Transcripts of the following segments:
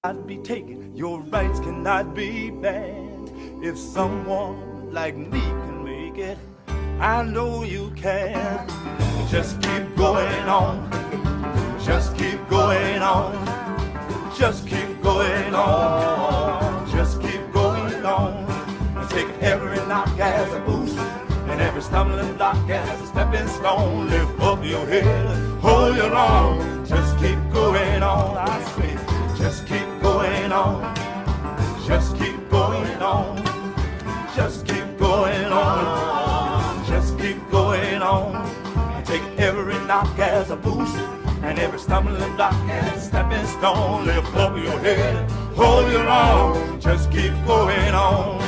Not be taken, your rights cannot be banned. If someone like me can make it, I know you can. Just keep going on, just keep going on, just keep going on, just keep going on. Take every knock as a boost, and every stumbling block as a stepping stone. Lift up your head, hold your own, just keep going on. I say, just keep going on, just keep going on, just keep going on, just keep going on. Take every knock as a boost, and every stumbling block as a stepping stone. Lift up your head, hold your own, just keep going on.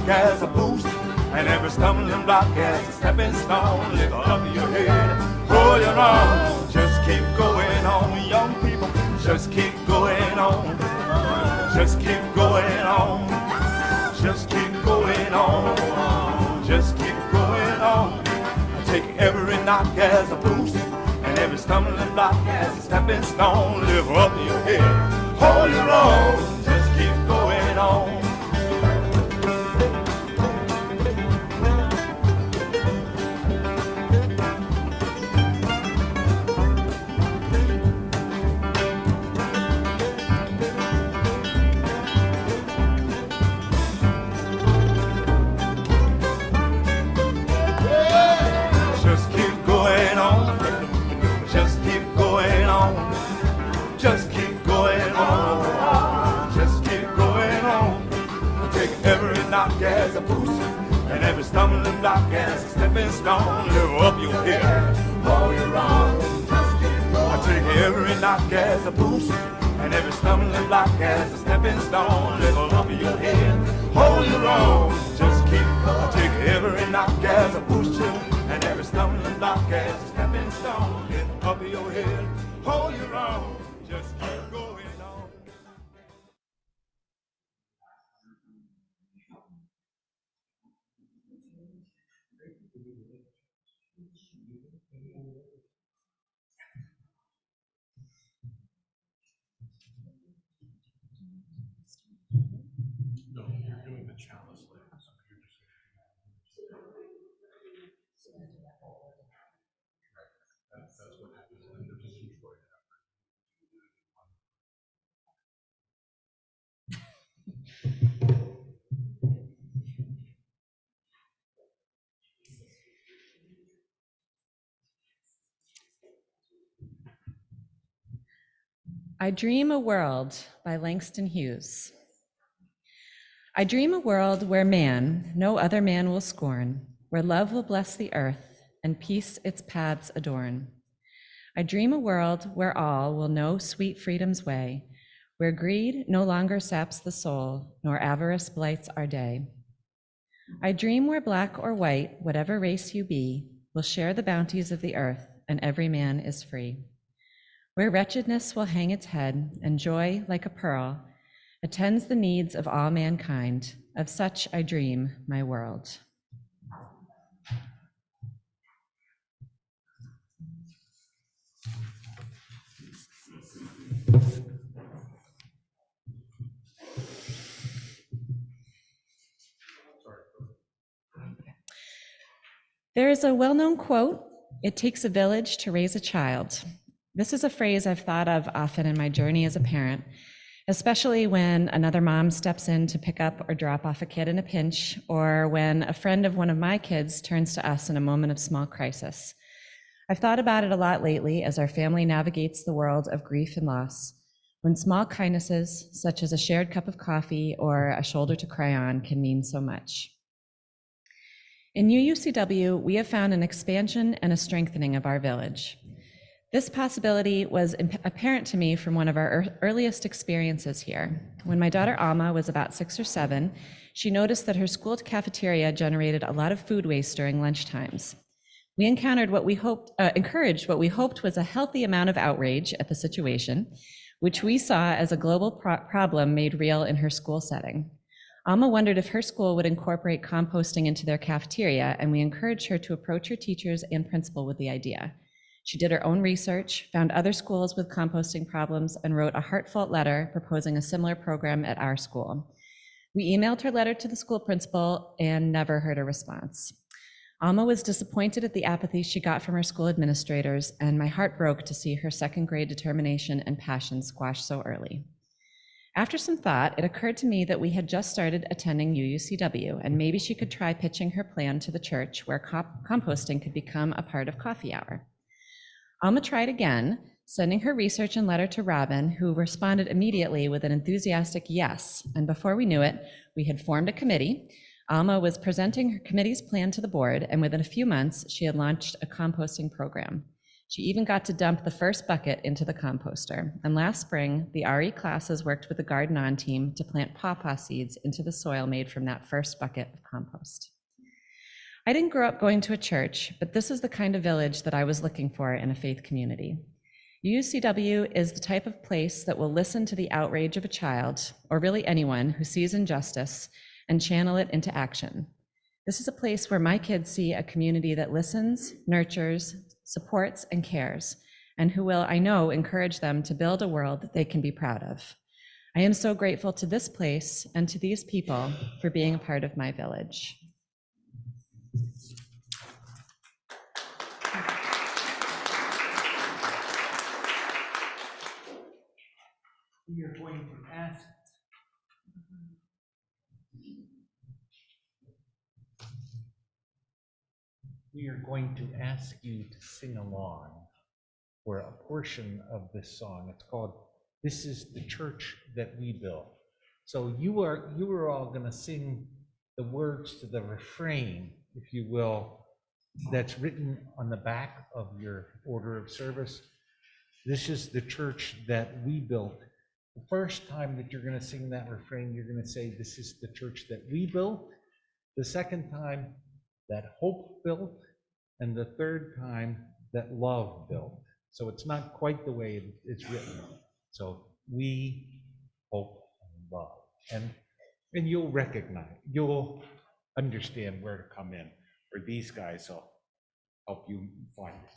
As a boost, and every stumbling block as a stepping stone. Lift up your head, hold your own, just keep going on. Young people, just keep going on, just keep going on, just keep going on, just keep going on. Take every knock as a boost, and every stumbling block as a stepping stone. Lift up your head, hold your own, just keep going on. As a boost, and every stumbling block as a stepping stone. Lift up your head, hold your own, just keep going. I take every knock as a boost, and every stumbling block as a stepping stone. Lift up your head, hold your own, just keep going. I take every knock as a boost, and every stumbling block as a stepping stone. Lift up your head, hold your own, just keep going. No, you're doing the chalice later. So you're just that's what happens. And there's a Detroit after. I Dream a World by Langston Hughes. I dream a world where man, no other man will scorn, where love will bless the earth and peace its paths adorn. I dream a world where all will know sweet freedom's way, where greed no longer saps the soul, nor avarice blights our day. I dream where black or white, whatever race you be, will share the bounties of the earth and every man is free. Where wretchedness will hang its head and joy, like a pearl, attends the needs of all mankind. Of such I dream my world. There is a well-known quote, "It takes a village to raise a child." This is a phrase I've thought of often in my journey as a parent, especially when another mom steps in to pick up or drop off a kid in a pinch, or when a friend of one of my kids turns to us in a moment of small crisis. I've thought about it a lot lately as our family navigates the world of grief and loss, when small kindnesses, such as a shared cup of coffee or a shoulder to cry on, can mean so much. In UUCW, we have found an expansion and a strengthening of our village. This possibility was apparent to me from one of our earliest experiences here. When my daughter Alma was about 6 or 7, she noticed that her school cafeteria generated a lot of food waste during lunch times. We encountered encouraged what we hoped was a healthy amount of outrage at the situation, which we saw as a global problem made real in her school setting. Alma wondered if her school would incorporate composting into their cafeteria, and we encouraged her to approach her teachers and principal with the idea. She did her own research, found other schools with composting problems, and wrote a heartfelt letter proposing a similar program at our school. We emailed her letter to the school principal and never heard a response. Alma was disappointed at the apathy she got from her school administrators, and my heart broke to see her second grade determination and passion squashed so early. After some thought, it occurred to me that we had just started attending UUCW, and maybe she could try pitching her plan to the church where composting could become a part of coffee hour. Alma tried again, sending her research and letter to Robin, who responded immediately with an enthusiastic yes, and before we knew it, we had formed a committee. Alma was presenting her committee's plan to the board, and within a few months, she had launched a composting program. She even got to dump the first bucket into the composter. And last spring, the RE classes worked with the Garden On team to plant pawpaw seeds into the soil made from that first bucket of compost. I didn't grow up going to a church, but this is the kind of village that I was looking for in a faith community. UUCW is the type of place that will listen to the outrage of a child, or really anyone who sees injustice, and channel it into action. This is a place where my kids see a community that listens, nurtures, supports, and cares, and who will, I know, encourage them to build a world that they can be proud of. I am so grateful to this place and to these people for being a part of my village. We are going to ask you to sing along for a portion of this song. It's called "This Is the Church That We Built." So you are all going to sing the words to the refrain, if you will, that's written on the back of your order of service. This is the church that we built. The first time that you're going to sing that refrain, you're going to say, "This is the church that we built." The second time, that hope built. And the third time, that love built. So it's not quite the way it's written. So we, hope, and love. And you'll understand where to come in, or these guys will help you find it.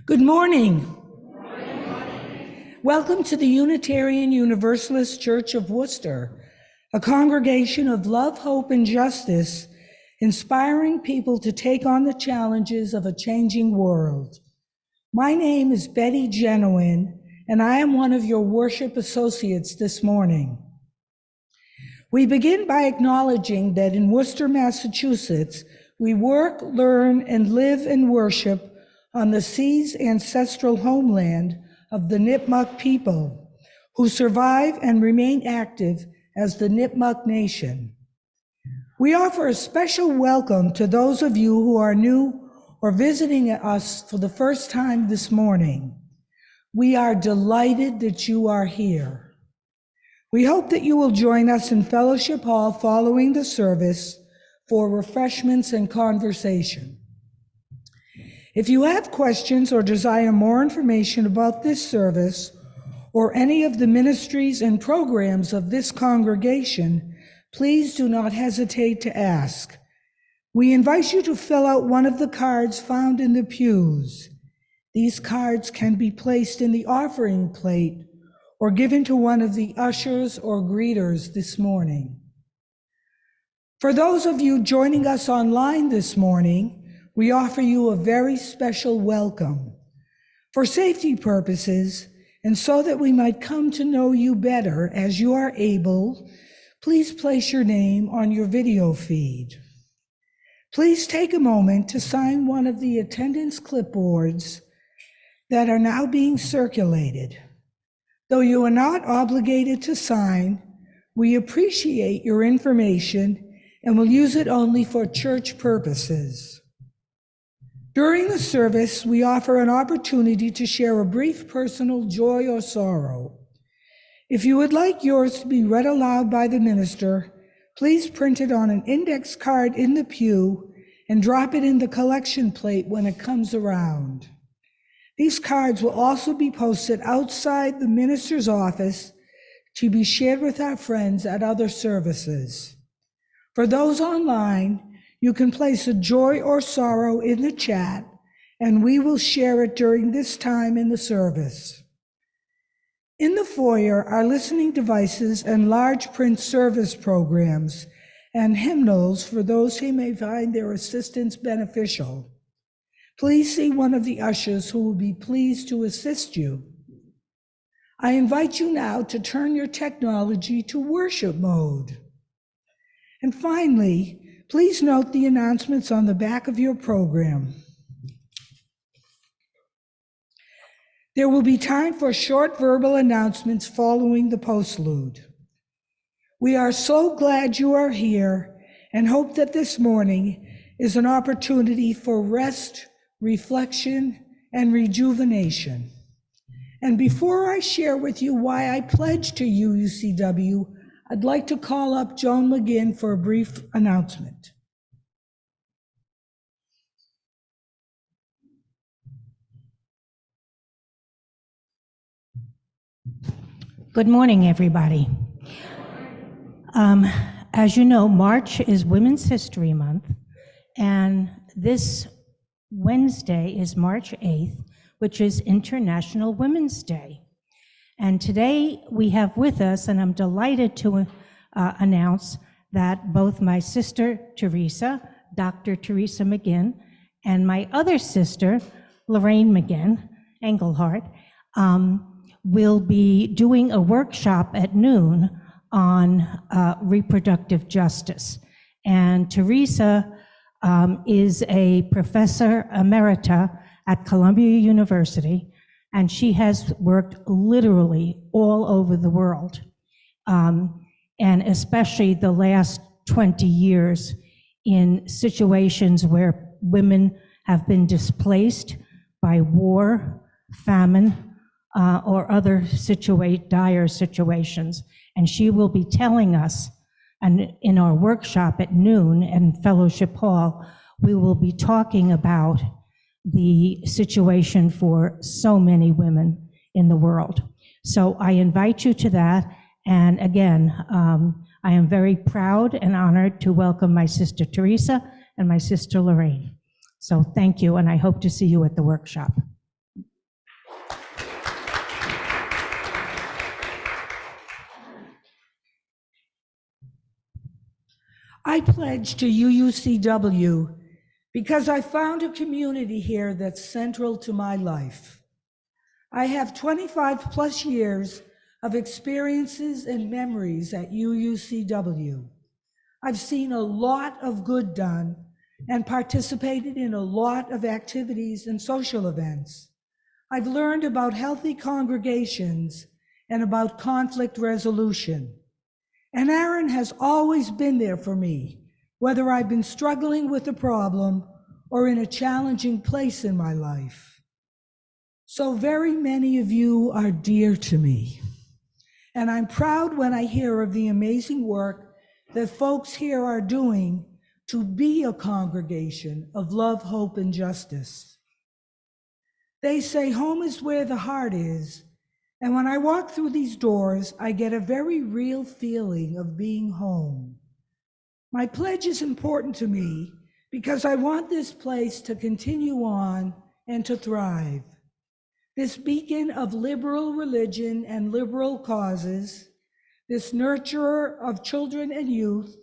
Good morning. Welcome to the Unitarian Universalist Church of Worcester, a congregation of love, hope, and justice, inspiring people to take on the challenges of a changing world. My name is Betty Genuine, and I am one of your worship associates this morning. We begin by acknowledging that in Worcester, Massachusetts, we work, learn, and live and worship on the sea's ancestral homeland of the Nipmuc people, who survive and remain active as the Nipmuc Nation. We offer a special welcome to those of you who are new or visiting us for the first time this morning. We are delighted that you are here. We hope that you will join us in Fellowship Hall following the service for refreshments and conversation. If you have questions or desire more information about this service or any of the ministries and programs of this congregation, please do not hesitate to ask. We invite you to fill out one of the cards found in the pews. These cards can be placed in the offering plate or given to one of the ushers or greeters this morning. For those of you joining us online this morning, we offer you a very special welcome. For safety purposes, and so that we might come to know you better as you are able, please place your name on your video feed. Please take a moment to sign one of the attendance clipboards that are now being circulated. Though you are not obligated to sign, we appreciate your information and will use it only for church purposes. During the service, we offer an opportunity to share a brief personal joy or sorrow. If you would like yours to be read aloud by the minister, please print it on an index card in the pew and drop it in the collection plate when it comes around. These cards will also be posted outside the minister's office to be shared with our friends at other services. For those online, you can place a joy or sorrow in the chat, and we will share it during this time in the service. In the foyer are listening devices and large print service programs and hymnals for those who may find their assistance beneficial. Please see one of the ushers who will be pleased to assist you. I invite you now to turn your technology to worship mode. And finally, please note the announcements on the back of your program. There will be time for short verbal announcements following the postlude. We are so glad you are here and hope that this morning is an opportunity for rest, reflection, and rejuvenation. And before I share with you why I pledged to UUCW, I'd like to call up Joan McGinn for a brief announcement. Good morning, everybody. As you know, March is Women's History Month, and this Wednesday is March 8th, which is International Women's Day. And today we have with us, and I'm delighted to announce that both my sister, Teresa, Dr. Teresa McGinn, and my other sister, Lorraine McGinn, Engelhardt, will be doing a workshop at noon on reproductive justice. And Teresa is a professor emerita at Columbia University, and she has worked literally all over the world, and especially the last 20 years in situations where women have been displaced by war, famine, or other dire situations. And she will be telling us, and in our workshop at noon in Fellowship Hall, we will be talking about the situation for so many women in the world. So I invite you to that, And again, I am very proud and honored to welcome my sister Teresa and my sister Lorraine. So thank you, and I hope to see you at the workshop. I pledge to UUCW because I found a community here that's central to my life. I have 25 plus years of experiences and memories at UUCW. I've seen a lot of good done and participated in a lot of activities and social events. I've learned about healthy congregations and about conflict resolution. And Aaron has always been there for me, whether I've been struggling with a problem or in a challenging place in my life. So very many of you are dear to me. And I'm proud when I hear of the amazing work that folks here are doing to be a congregation of love, hope, and justice. They say home is where the heart is. And when I walk through these doors, I get a very real feeling of being home. My pledge is important to me because I want this place to continue on and to thrive. This beacon of liberal religion and liberal causes, this nurturer of children and youth,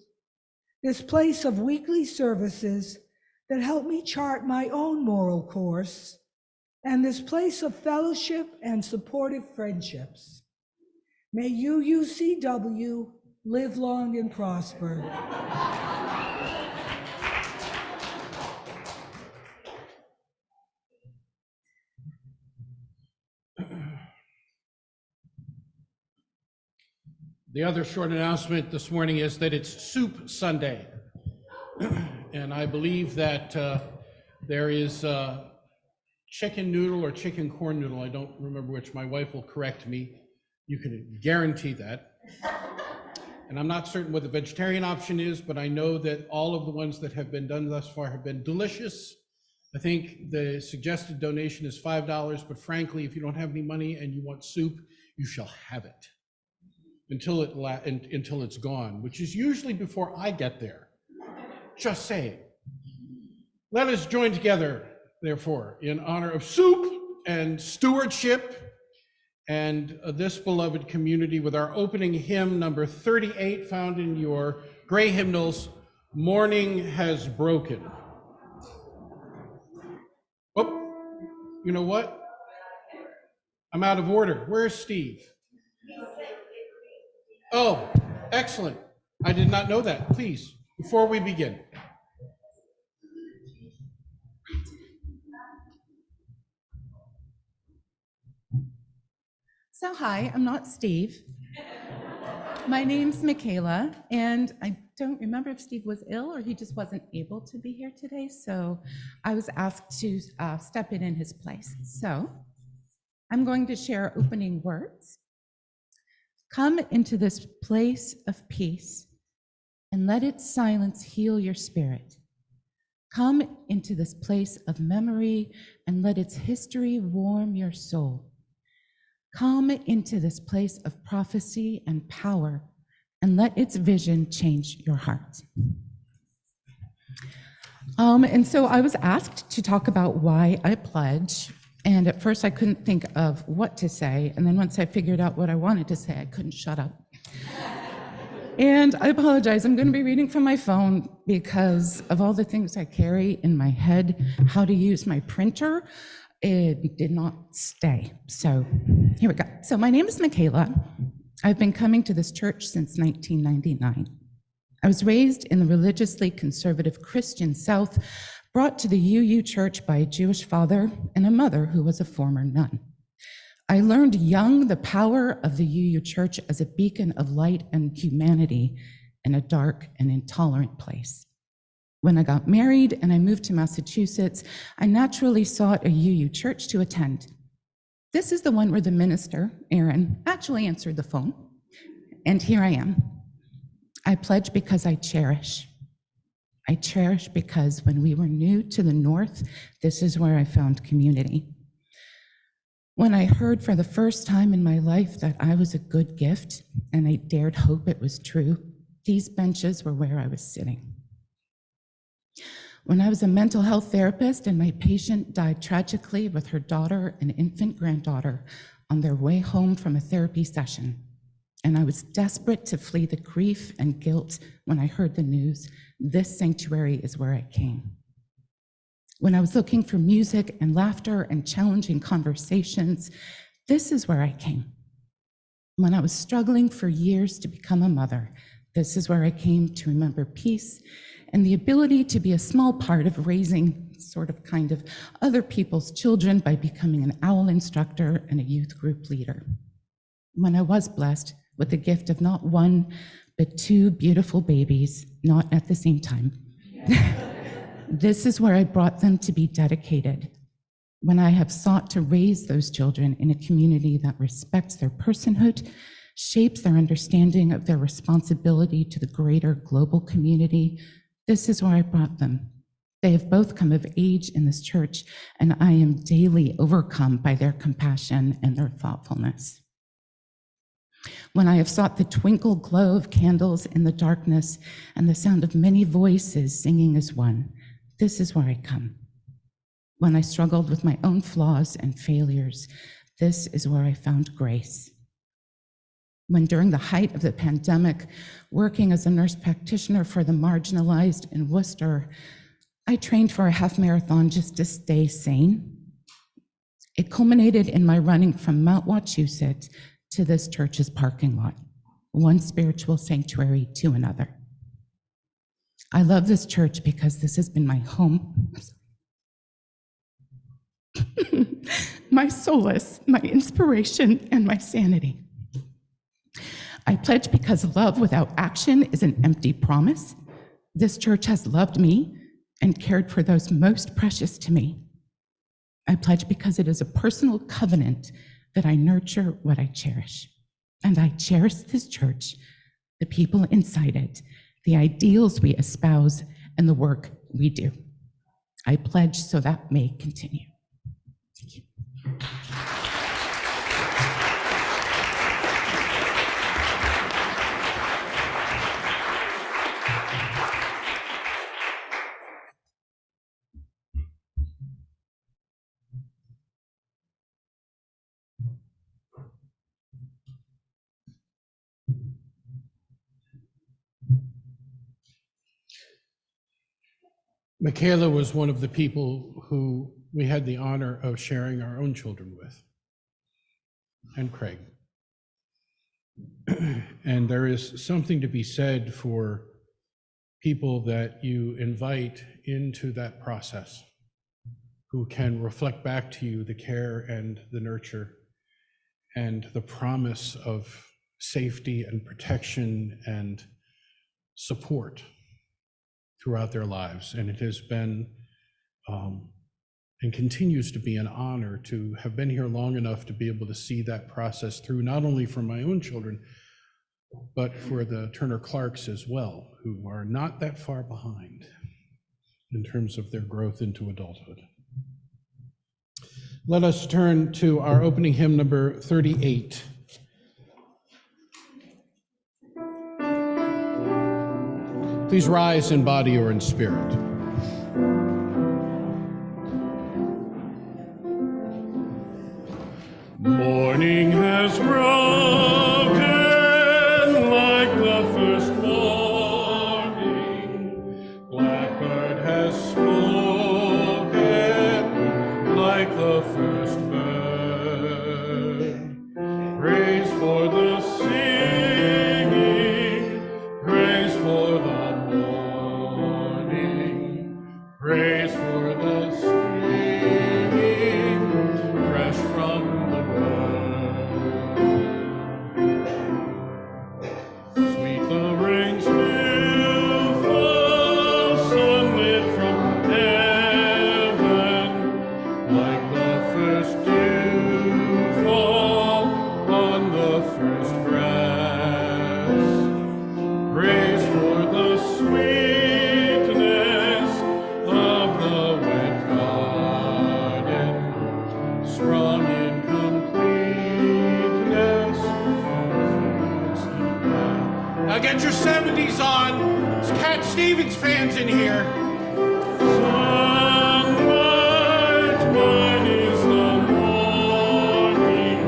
this place of weekly services that help me chart my own moral course, and this place of fellowship and supportive friendships. May UUCW live long and prosper. The other short announcement this morning is that it's Soup Sunday. And I believe that there is chicken noodle or chicken corn noodle. I don't remember which. My wife will correct me. You can guarantee that. And I'm not certain what the vegetarian option is, but I know that all of the ones that have been done thus far have been delicious. I think the suggested donation is $5, but frankly, if you don't have any money and you want soup, you shall have it until it's gone, which is usually before I get there. Just saying. Let us join together, therefore, in honor of soup and stewardship and this beloved community with our opening hymn, number 38, found in your gray hymnals, Morning Has Broken. Oh, you know what? I'm out of order. Where's Steve? Oh, excellent. I did not know that. Please, before we begin. So hi, I'm not Steve. My name's Michaela, and I don't remember if Steve was ill or he just wasn't able to be here today, so I was asked to step in his place. So I'm going to share opening words. Come into this place of peace and let its silence heal your spirit. Come into this place of memory and let its history warm your soul. Come into this place of prophecy and power and let its vision change your heart. And so I was asked to talk about why I pledge. And at first I couldn't think of what to say. And then once I figured out what I wanted to say, I couldn't shut up. And I apologize, I'm going to be reading from my phone because of all the things I carry in my head, how to use my printer, it did not stay. So here we go. So my name is Michaela. I've been coming to this church since 1999. I was raised in the religiously conservative Christian South, brought to the UU Church by a Jewish father and a mother who was a former nun. I learned young the power of the UU Church as a beacon of light and humanity in a dark and intolerant place. When I got married and I moved to Massachusetts, I naturally sought a UU church to attend. This is the one where the minister, Aaron, actually answered the phone. And here I am. I pledge because I cherish. I cherish because when we were new to the North, this is where I found community. When I heard for the first time in my life that I was a good gift, and I dared hope it was true, these benches were where I was sitting. When I was a mental health therapist and my patient died tragically with her daughter and infant granddaughter on their way home from a therapy session, and I was desperate to flee the grief and guilt when I heard the news, this sanctuary is where I came. When I was looking for music and laughter and challenging conversations, this is where I came. When I was struggling for years to become a mother, this is where I came to remember peace and the ability to be a small part of raising kind of other people's children by becoming an OWL instructor and a youth group leader. When I was blessed with the gift of not one, but two beautiful babies, not at the same time. This is where I brought them to be dedicated. When I have sought to raise those children in a community that respects their personhood, shapes their understanding of their responsibility to the greater global community, this is where I brought them. They have both come of age in this church, and I am daily overcome by their compassion and their thoughtfulness. When I have sought the twinkle glow of candles in the darkness and the sound of many voices singing as one, this is where I come. When I struggled with my own flaws and failures, this is where I found grace. When during the height of the pandemic, working as a nurse practitioner for the marginalized in Worcester, I trained for a half marathon just to stay sane. It culminated in my running from Mount Wachusett to this church's parking lot, one spiritual sanctuary to another. I love this church because this has been my home, my solace, my inspiration, and my sanity. I pledge because love without action is an empty promise. This church has loved me and cared for those most precious to me. I pledge because it is a personal covenant that I nurture what I cherish. And I cherish this church, the people inside it, the ideals we espouse, and the work we do. I pledge so that may continue. Thank you. Michaela was one of the people who we had the honor of sharing our own children with, and Craig. And there is something to be said for people that you invite into that process, who can reflect back to you the care and the nurture and the promise of safety and protection and support throughout their lives. And it has been and continues to be an honor to have been here long enough to be able to see that process through, not only for my own children, but for the Turner Clarks as well, who are not that far behind in terms of their growth into adulthood. Let us turn to our opening hymn, number 38. Please rise in body or in spirit. Morning has broken like the first morning. Blackbird has spoken like the first bird. Praise for the singing, praise for the morning, praise for the streaming, fresh from the sweet the rain still falls, sunlit from heaven, like the first dew fall on the first 70s on. It's Cat Stevens fans in here. Sunlight, mine is the morning,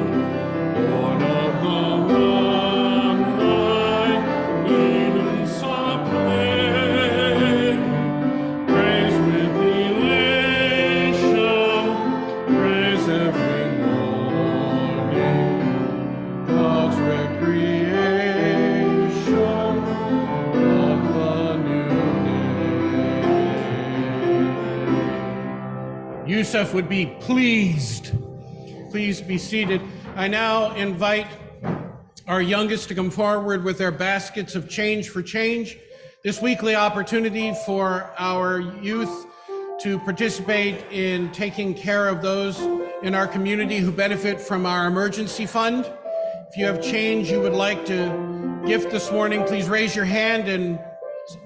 born of the moonlight, maidens are playing, praise with elation, praise every morning, God's recreation of the new day. Yusuf would be pleased. Please be seated. I now invite our youngest to come forward with their baskets of change for change. This weekly opportunity for our youth to participate in taking care of those in our community who benefit from our emergency fund. If you have change you would like to gift this morning, please raise your hand and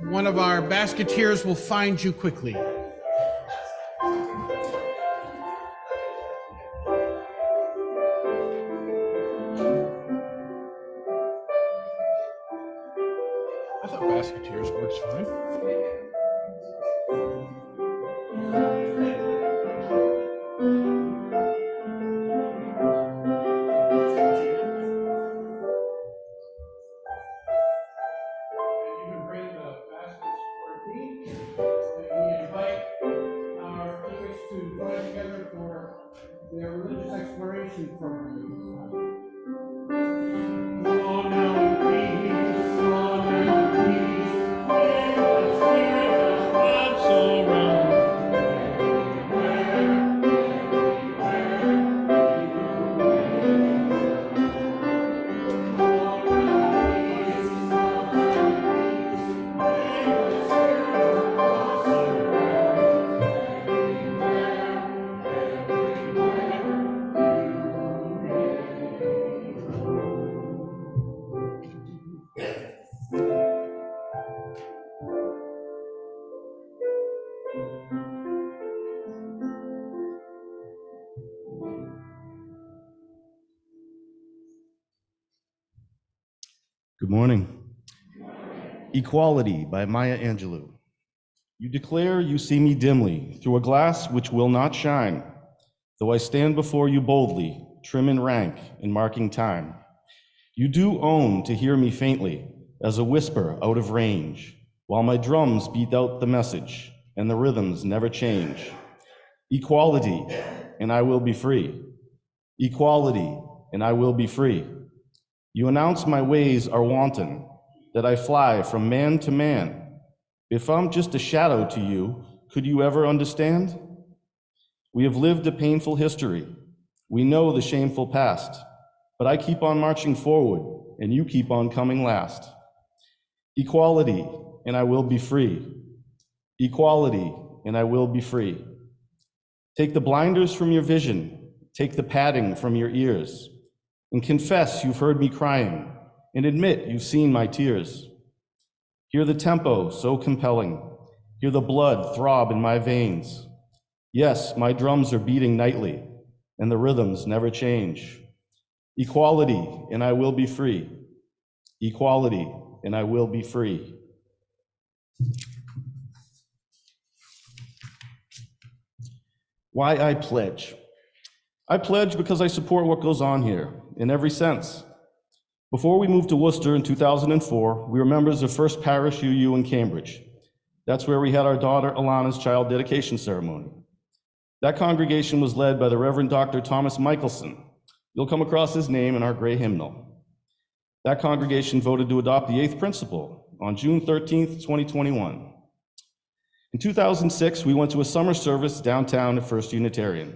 one of our basketeers will find you quickly. I thought basketeers works fine. You can bring the baskets toward me. And we invite our kids to join together for their religious exploration program. Go now in peace, go now in peace. May the Spirit of God surround you. Good morning. Equality by Maya Angelou. You declare you see me dimly through a glass which will not shine, though I stand before you boldly, trim in rank and marking time. You do own to hear me faintly as a whisper out of range, while my drums beat out the message and the rhythms never change. Equality, and I will be free. Equality, and I will be free. You announce my ways are wanton, that I fly from man to man. If I'm just a shadow to you, could you ever understand? We have lived a painful history. We know the shameful past, but I keep on marching forward, and you keep on coming last. Equality, and I will be free. Equality, and I will be free. Take the blinders from your vision, take the padding from your ears, and confess you've heard me crying, and admit you've seen my tears. Hear the tempo so compelling, hear the blood throb in my veins. Yes, my drums are beating nightly, and the rhythms never change. Equality, and I will be free. Equality, and I will be free. Why I pledge. I pledge because I support what goes on here, in every sense. Before we moved to Worcester in 2004, we were members of First Parish UU in Cambridge. That's where we had our daughter Alana's child dedication ceremony. That congregation was led by the Reverend Dr. Thomas Michelson. You'll come across his name in our gray hymnal. That congregation voted to adopt the 8th principle on June 13th, 2021. In 2006, we went to a summer service downtown at First Unitarian.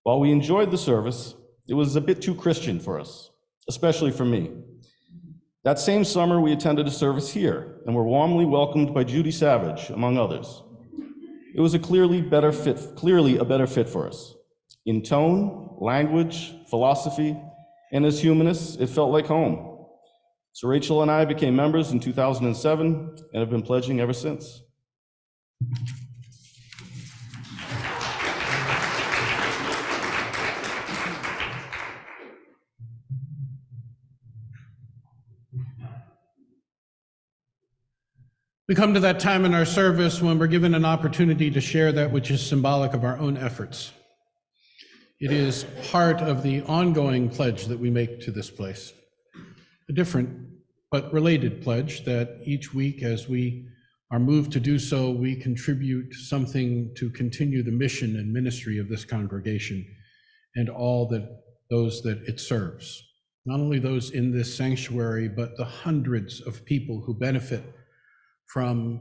While we enjoyed the service, it was a bit too Christian for us, especially for me. That same summer, we attended a service here and were warmly welcomed by Judy Savage, among others. It was clearly a better fit for us. In tone, language, philosophy, and as humanists, it felt like home. So Rachel and I became members in 2007 and have been pledging ever since. We come to that time in our service when we're given an opportunity to share that which is symbolic of our own efforts. It is part of the ongoing pledge that we make to this place, a different but related pledge that each week as we are moved to do so, we contribute something to continue the mission and ministry of this congregation and all those that it serves. Not only those in this sanctuary, but the hundreds of people who benefit from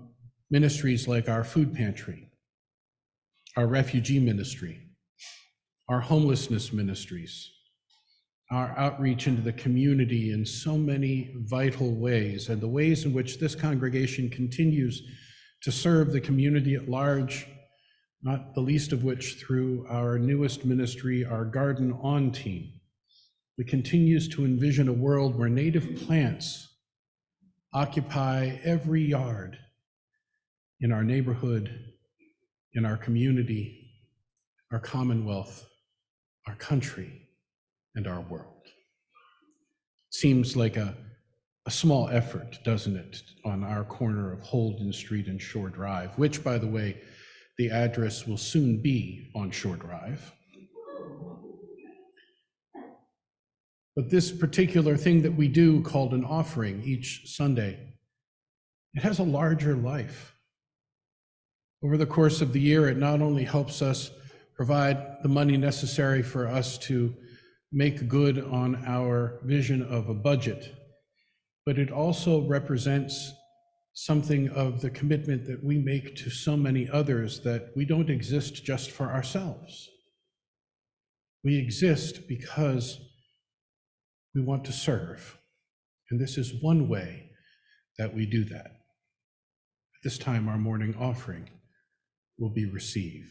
ministries like our food pantry, our refugee ministry, our homelessness ministries, our outreach into the community in so many vital ways, and the ways in which this congregation continues to serve the community at large, not the least of which through our newest ministry, our Garden On team. We continues to envision a world where native plants occupy every yard in our neighborhood, in our community, our commonwealth, our country, and our world. Seems like a small effort, doesn't it, on our corner of Holden Street and Shore Drive, which, by the way, the address will soon be on Shore Drive. But this particular thing that we do called an offering each Sunday, it has a larger life. Over the course of the year, it not only helps us provide the money necessary for us to make good on our vision of a budget, but it also represents something of the commitment that we make to so many others, that we don't exist just for ourselves. We exist because we want to serve, and this is one way that we do that. At this time, our morning offering will be received.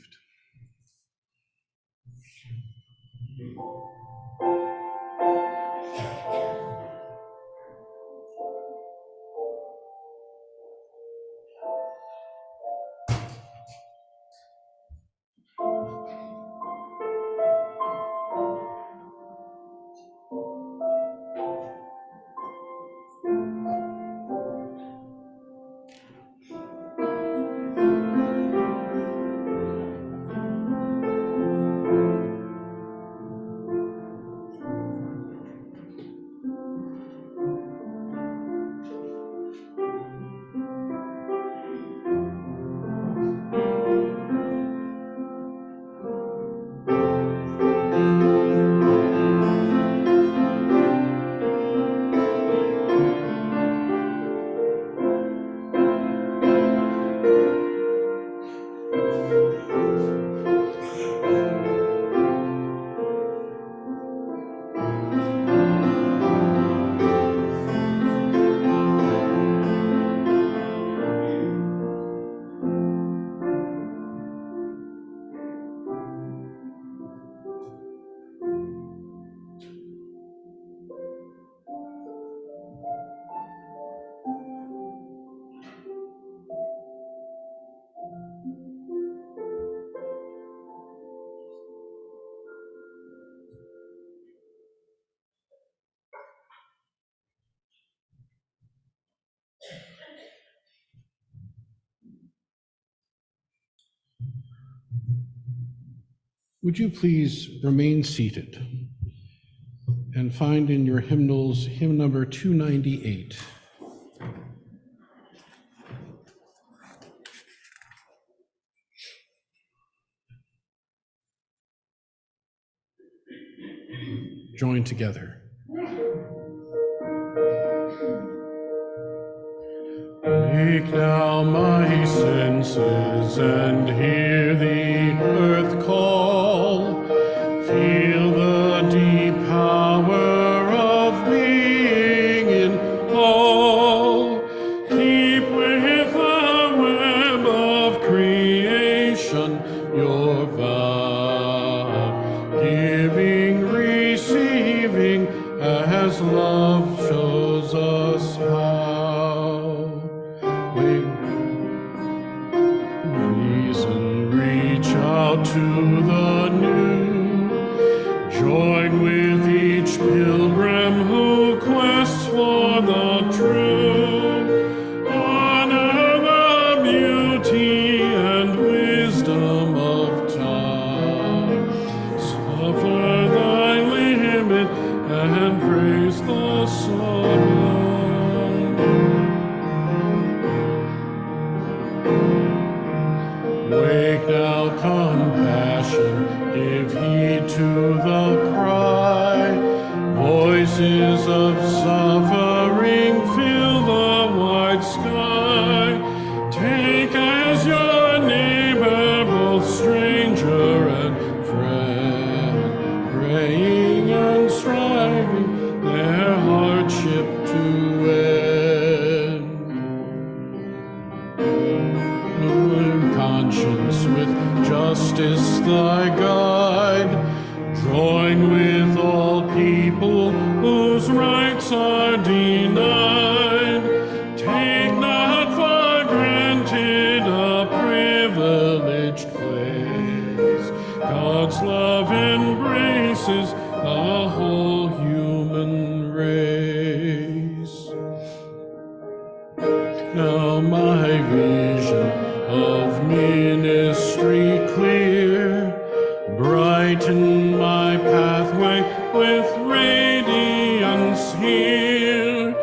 Would you please remain seated and find in your hymnals hymn number 298. Join together. Wake now my senses and hear the earth call. Feel the deep power of being in all. Keep with the web of creation your vow, giving, receiving as love shows us how. Reason, reach out to the new. Join with each pilgrim who quests for the true. Honor the and praise the Son. Wake now, compassion, give heed to the cry. Voices of suffering fill the wide sky. Take as your neighbor both stranger and friend, praying and striving their hardship to end. Conscience with justice thy guide, join with all people whose rights are denied. Take not for granted a privileged place. God's love embraces the whole human race. Now my vision of ministry clear, brighten my pathway with radiance here.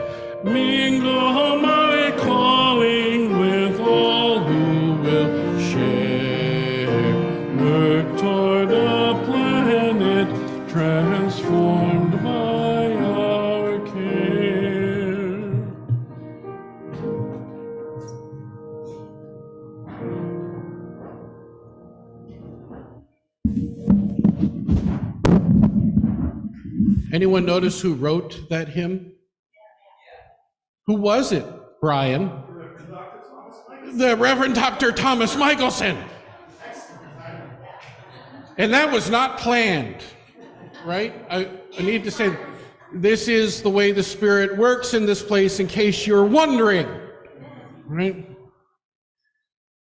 Mingle my calling with all who will share. Work toward a planet transformed by our care. Anyone notice who wrote that hymn? Who was it, Brian? The Reverend Dr. Thomas Michelson. And that was not planned, right? I need to say, this is the way the Spirit works in this place, in case you're wondering, right?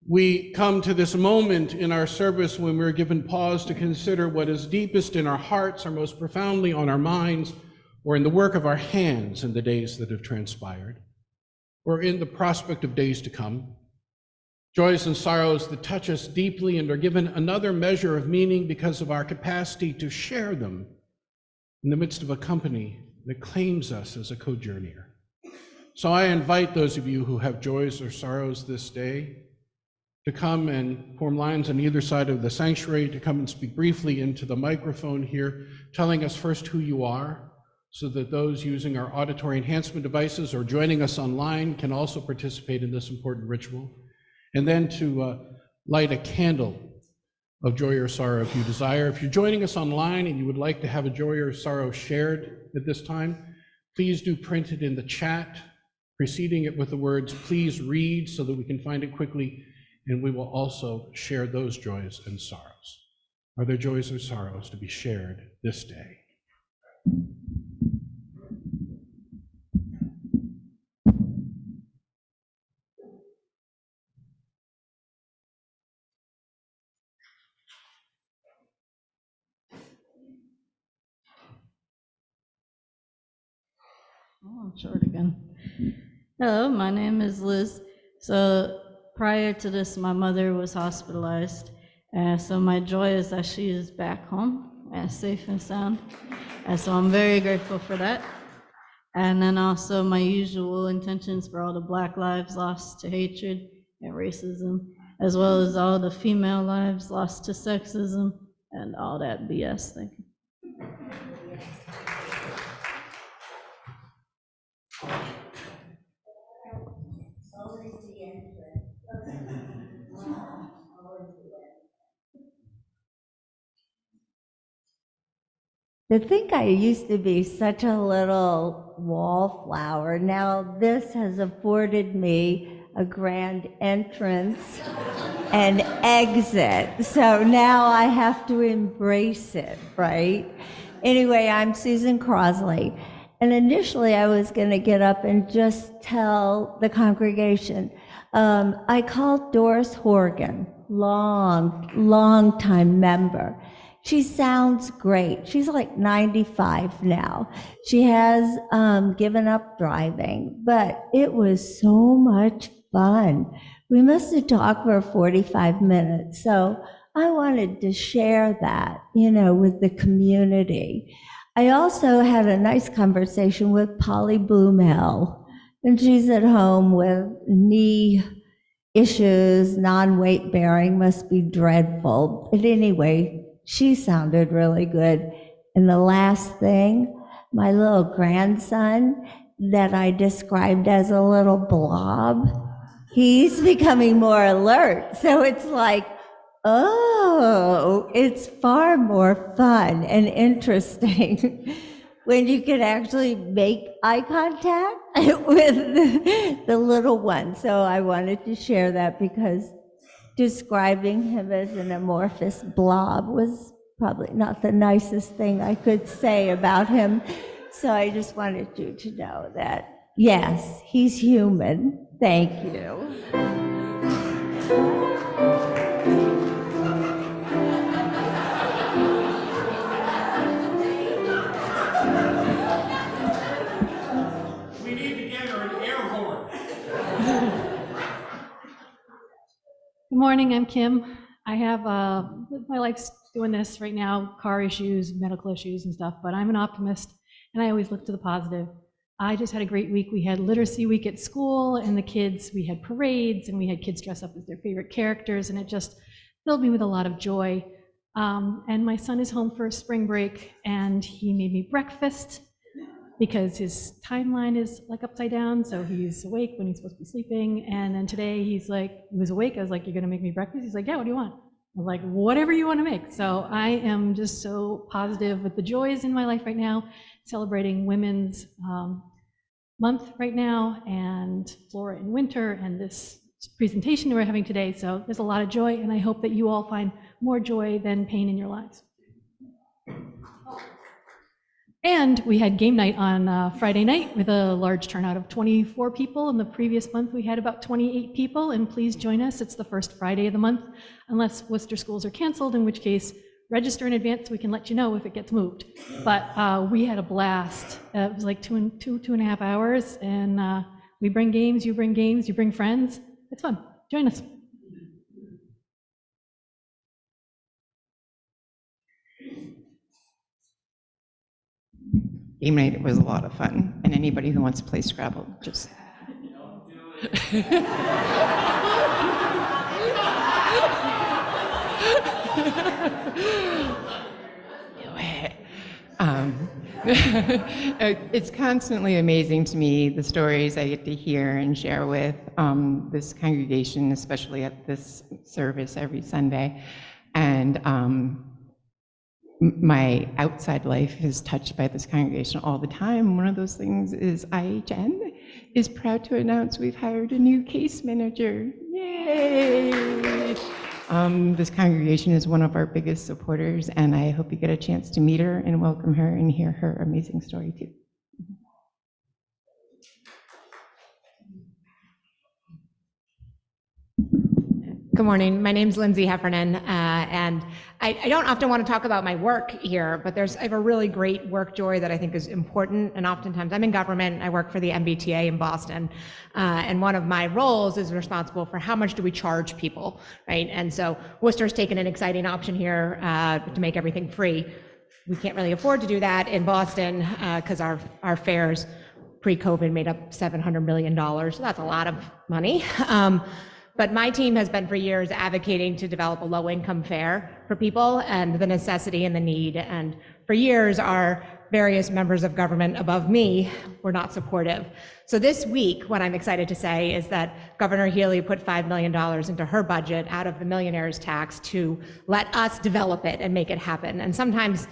We come to this moment in our service when we're given pause to consider what is deepest in our hearts, or most profoundly on our minds, or in the work of our hands in the days that have transpired, or in the prospect of days to come. Joys and sorrows that touch us deeply and are given another measure of meaning because of our capacity to share them in the midst of a company that claims us as a co-journeyer. So I invite those of you who have joys or sorrows this day to come and form lines on either side of the sanctuary, to come and speak briefly into the microphone here, telling us first who you are, so that those using our auditory enhancement devices or joining us online can also participate in this important ritual. And then to light a candle of joy or sorrow if you desire. If you're joining us online and you would like to have a joy or sorrow shared at this time, please do print it in the chat, preceding it with the words, "Please read," so that we can find it quickly, and we will also share those joys and sorrows. Are there joys or sorrows to be shared this day? Oh, I'm short again. Hello, my name is Liz. So prior to this, my mother was hospitalized. So my joy is that she is back home, safe and sound. So I'm very grateful for that. And then also my usual intentions for all the Black lives lost to hatred and racism, as well as all the female lives lost to sexism and all that BS. Thank you. To think I used to be such a little wallflower. Now this has afforded me a grand entrance and exit. So now I have to embrace it, right? Anyway, I'm Susan Crosley. And initially I was going to get up and just tell the congregation. I called Doris Horgan, long time member. She sounds great. She's like 95 now. She has given up driving, but it was so much fun. We must have talked for 45 minutes. So I wanted to share that, with the community. I also had a nice conversation with Polly Bloomhill, and she's at home with knee issues, non-weight bearing, must be dreadful. But anyway, she sounded really good. And the last thing, my little grandson that I described as a little blob, he's becoming more alert. So it's like, oh, it's far more fun and interesting when you can actually make eye contact with the little one. So I wanted to share that because describing him as an amorphous blob was probably not the nicest thing I could say about him. So I just wanted you to know that, yes, he's human. Thank you. We need to get her an air horn. Good morning, I'm Kim. I have, my life's doing this right now, car issues, medical issues and stuff, but I'm an optimist and I always look to the positive. I just had a great week. We had literacy week at school and the kids, we had parades and we had kids dress up as their favorite characters and it just filled me with a lot of joy. And my son is home for spring break and he made me breakfast because his timeline is like upside down, so he's awake when he's supposed to be sleeping. And then today he's like, he was awake. I was like, "You're gonna make me breakfast?" He's like, "Yeah, what do you want?" I was like, "Whatever you want to make." So I am just so positive with the joys in my life right now, celebrating Women's Month right now, and Flora in Winter, and this presentation that we're having today. So there's a lot of joy, and I hope that you all find more joy than pain in your lives. And we had game night on Friday night with a large turnout of 24 people. In the previous month, we had about 28 people, and please join us. It's the first Friday of the month, unless Worcester schools are canceled, in which case register in advance so we can let you know if it gets moved. But we had a blast. It was like two and a half hours, and we bring games, you bring friends. It's fun. Join us. Game night was a lot of fun, and anybody who wants to play Scrabble, just. It's constantly amazing to me, the stories I get to hear and share with this congregation, especially at this service every Sunday. And my outside life is touched by this congregation all the time. One of those things is IHN is proud to announce we've hired a new case manager. Yay! This congregation is one of our biggest supporters, and I hope you get a chance to meet her and welcome her and hear her amazing story too. Good morning. My name's Lindsay Heffernan, and I don't often want to talk about my work here, but I have a really great work joy that I think is important, and oftentimes I'm in government. I work for the MBTA in Boston, and one of my roles is responsible for how much do we charge people, right? And so Worcester's taken an exciting option here to make everything free. We can't really afford to do that in Boston because our fares pre-COVID made up $700 million, so that's a lot of money. But my team has been for years advocating to develop a low-income fare for people and the necessity and the need. And for years, our various members of government above me were not supportive. So this week, what I'm excited to say is that Governor Healy put $5 million into her budget out of the millionaire's tax to let us develop it and make it happen. And sometimes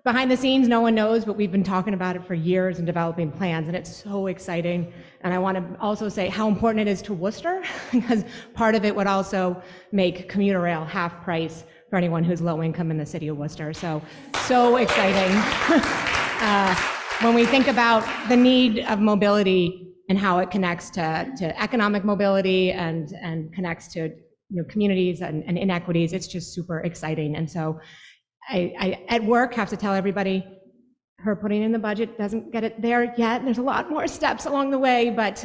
behind the scenes, no one knows, but we've been talking about it for years and developing plans, and it's so exciting. And I want to also say how important it is to Worcester, because part of it would also make commuter rail half price for anyone who's low income in the city of Worcester. So exciting. When we think about the need of mobility and how it connects to economic mobility and connects to communities and inequities, it's just super exciting. And so I at work have to tell everybody her putting in the budget doesn't get it there yet. There's a lot more steps along the way, but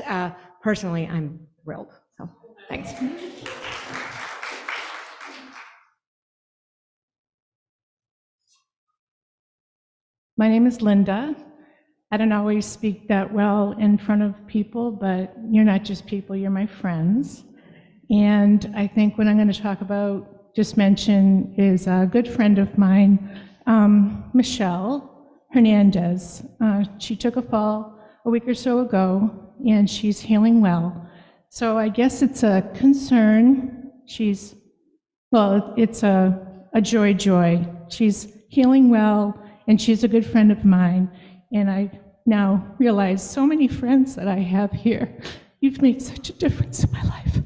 personally, I'm thrilled. So thanks. My name is Linda. I don't always speak that well in front of people, but you're not just people, you're my friends. And I think what I'm going to talk about, just mention, is a good friend of mine, Michelle Hernandez. She took a fall a week or so ago, and she's healing well. So I guess it's a concern. It's a joy. She's healing well, and she's a good friend of mine. And I now realize so many friends that I have here. You've made such a difference in my life.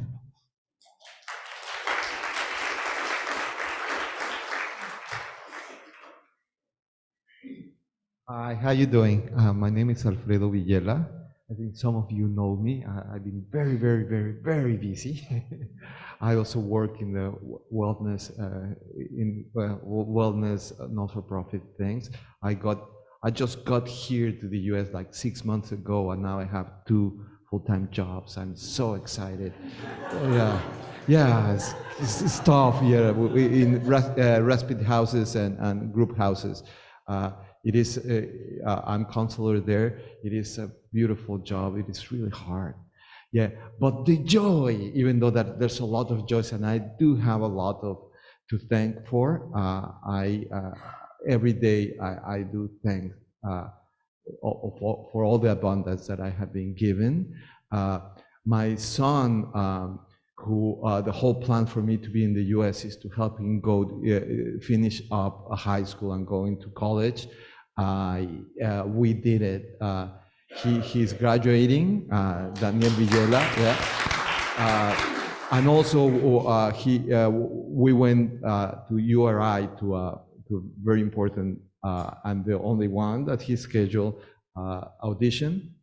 Hi, how you doing? My name is Alfredo Villela. I think some of you know me. I've been very busy. I also work in the wellness, wellness non-for-profit things. I just got here to the U.S. like 6 months ago, and now I have 2 full-time jobs. I'm so excited. Yeah, it's tough. Yeah, in respite houses and group houses. It is, I'm counselor there. It is a beautiful job. It is really hard. Yeah, but the joy, even though that there's a lot of joys, and I do have a lot to thank for, every day I do thank for all the abundance that I have been given. My son, who the whole plan for me to be in the U.S. is to help him go finish up a high school and go into college. We did it. He's graduating, Daniel Villela, yeah. And also we went to URI to a very important and the only one that he scheduled audition.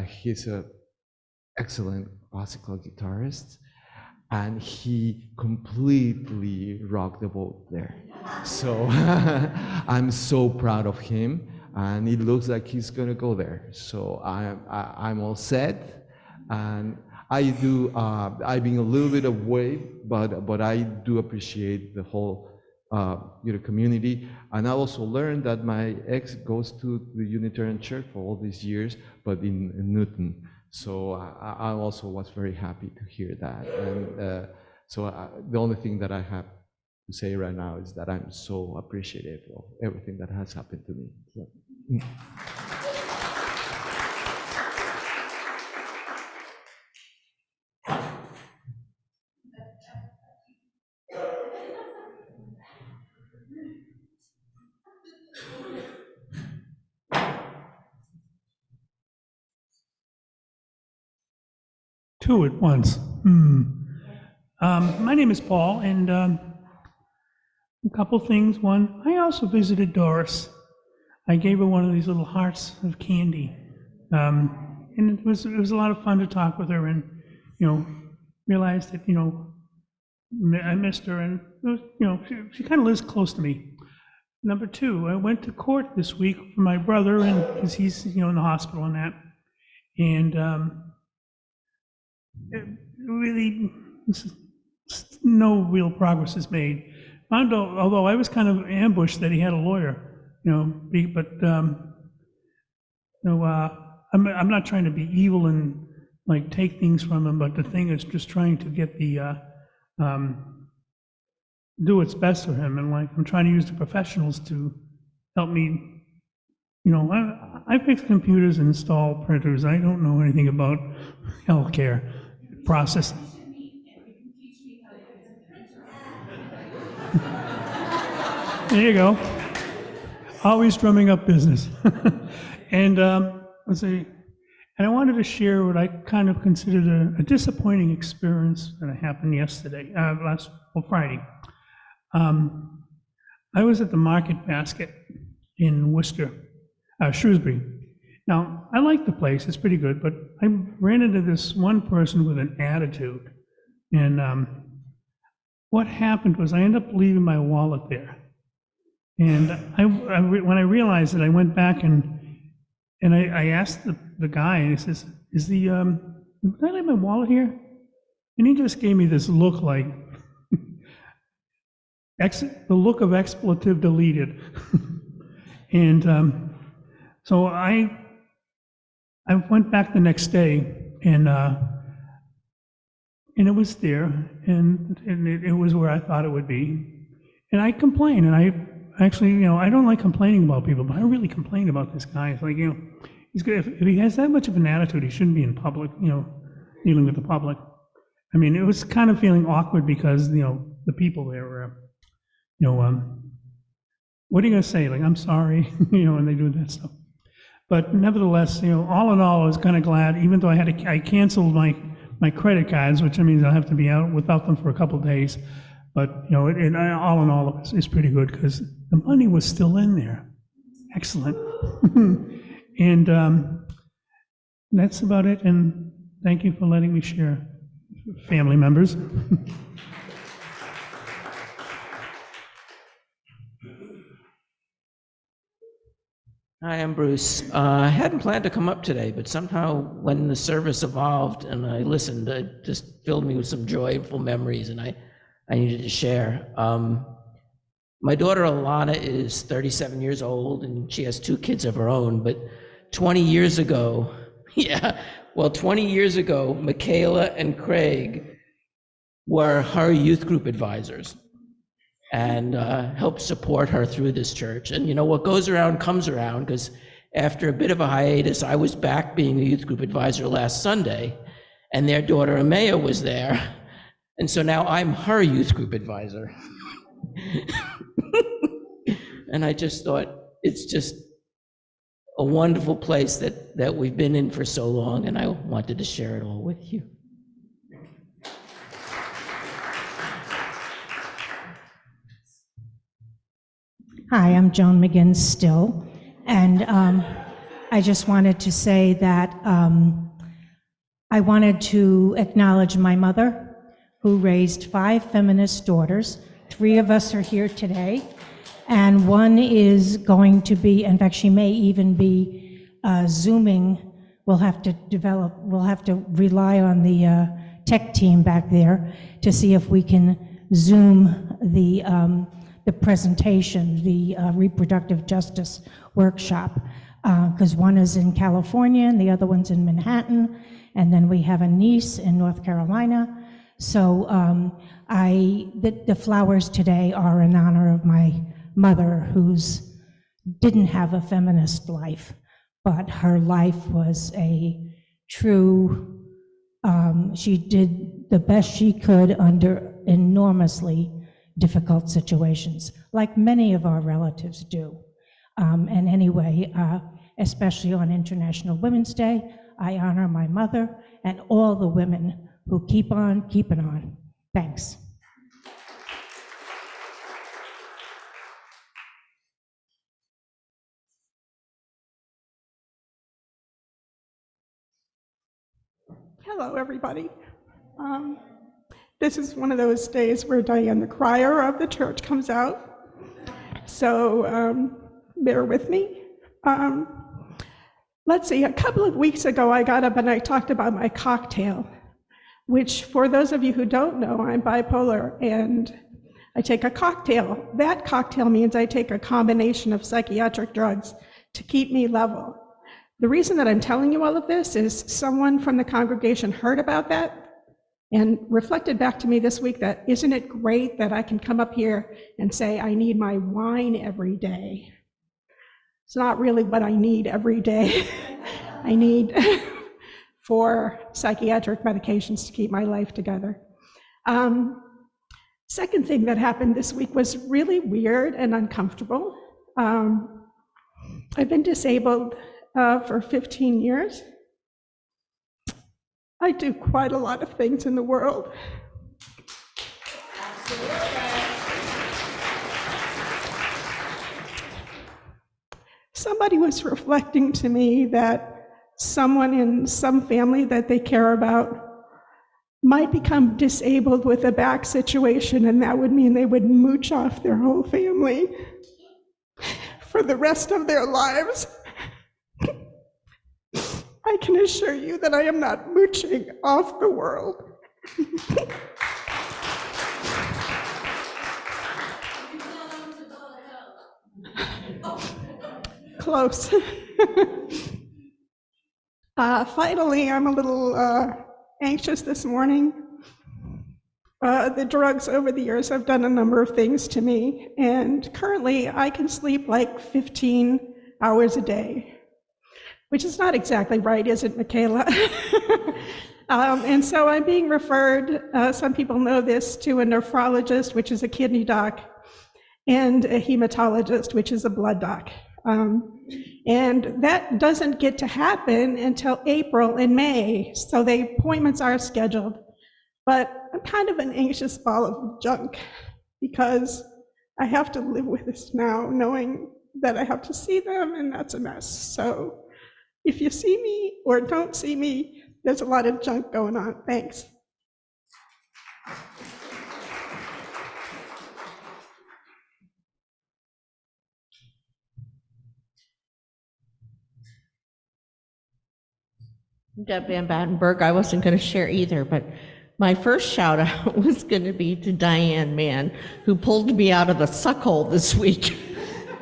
He's an excellent classical guitarist, and he completely rocked the boat there. So I'm so proud of him, and it looks like he's gonna go there. So I'm all set, and I've been a little bit away, but I do appreciate the whole community. And I also learned that my ex goes to the Unitarian Church for all these years, but in Newton. So I also was very happy to hear that. And the only thing that I have to say right now is that I'm so appreciative of everything that has happened to me. So, Two at once. My name is Paul, and a couple things. One, I also visited Doris. I gave her one of these little hearts of candy, and it was a lot of fun to talk with her, and realized that I missed her, and she kind of lives close to me. Number two, I went to court this week for my brother, and because he's in the hospital and that, and really, no real progress is made. Although I was kind of ambushed that he had a lawyer, but I'm not trying to be evil and like take things from him, but the thing is just trying to get the do what's best for him, and like I'm trying to use the professionals to help me. I fix computers and install printers. I don't know anything about healthcare process. There you go. Always drumming up business. And let's see. And I wanted to share what I kind of considered a disappointing experience that happened yesterday, Friday. I was at the Market Basket in Worcester, Shrewsbury. Now, I like the place, it's pretty good, but I ran into this one person with an attitude. And what happened was I ended up leaving my wallet there. And when I realized it, I went back and I asked the guy, and he says, did I leave my wallet here? And he just gave me this look like, the look of expletive deleted. And so I went back the next day, and it was there, and it was where I thought it would be. And I complained, and I actually, you know, I don't like complaining about people, but I really complained about this guy. It's like, you know, he's good. If he has that much of an attitude, he shouldn't be in public, you know, dealing with the public. I mean, it was kind of feeling awkward because, you know, the people there were, you know, what are you going to say? Like, I'm sorry, you know, when they do that stuff. But nevertheless, you know, all in all, I was kind of glad, even though I canceled my credit cards, which means I'll have to be out without them for a couple of days. But, you know, all in all, it's pretty good because the money was still in there. Excellent. And that's about it. And thank you for letting me share, family members. Hi, I'm Bruce. I hadn't planned to come up today, but somehow when the service evolved and I listened, it just filled me with some joyful memories, and I needed to share. My daughter Alana is 37 years old, and she has 2 kids of her own, but 20 years ago, 20 years ago, Michaela and Craig were her youth group advisors and helped support her through this church. And you know, what goes around comes around, because after a bit of a hiatus, I was back being a youth group advisor last Sunday, and their daughter Amaya was there. And so now I'm her youth group advisor. And I just thought it's just a wonderful place that we've been in for so long, and I wanted to share it all with you. Hi, I'm Joan McGinn Still, and I just wanted to say that I wanted to acknowledge my mother, who raised 5 feminist daughters. 3 of us are here today, and 1 is going to be, in fact, she may even be Zooming. We'll have to rely on the tech team back there to see if we can Zoom the presentation, the reproductive justice workshop, because 1 is in California and the other one's in Manhattan, and then we have a niece in North Carolina. So the flowers today are in honor of my mother, who's didn't have a feminist life, but her life was a true, she did the best she could under enormously difficult situations, like many of our relatives do. And anyway, especially on International Women's Day, I honor my mother and all the women who keep on keeping on. Thanks. Hello, everybody. This is one of those days where Diane the Crier of the church comes out. So bear with me. Let's see, a couple of weeks ago, I got up and I talked about my cocktail, which for those of you who don't know, I'm bipolar and I take a cocktail. That cocktail means I take a combination of psychiatric drugs to keep me level. The reason that I'm telling you all of this is someone from the congregation heard about that and reflected back to me this week that, isn't it great that I can come up here and say I need my wine every day? It's not really what I need every day. I need 4 psychiatric medications to keep my life together. Second thing that happened this week was really weird and uncomfortable. I've been disabled for 15 years. I do quite a lot of things in the world. Somebody was reflecting to me that someone in some family that they care about might become disabled with a back situation, and that would mean they would mooch off their whole family for the rest of their lives. I can assure you that I am not mooching off the world. Close. Finally, I'm a little anxious this morning. The drugs over the years have done a number of things to me, and currently I can sleep like 15 hours a day, which is not exactly right, is it, Michaela? And so I'm being referred, some people know this, to a nephrologist, which is a kidney doc, and a hematologist, which is a blood doc. And that doesn't get to happen until April and May, so the appointments are scheduled. But I'm kind of an anxious ball of junk because I have to live with this now, knowing that I have to see them, and that's a mess. So if you see me or don't see me, there's a lot of junk going on. Thanks. Deb Van Battenberg. I wasn't going to share either, but my first shout out was going to be to Diane Mann, who pulled me out of the suck hole this week.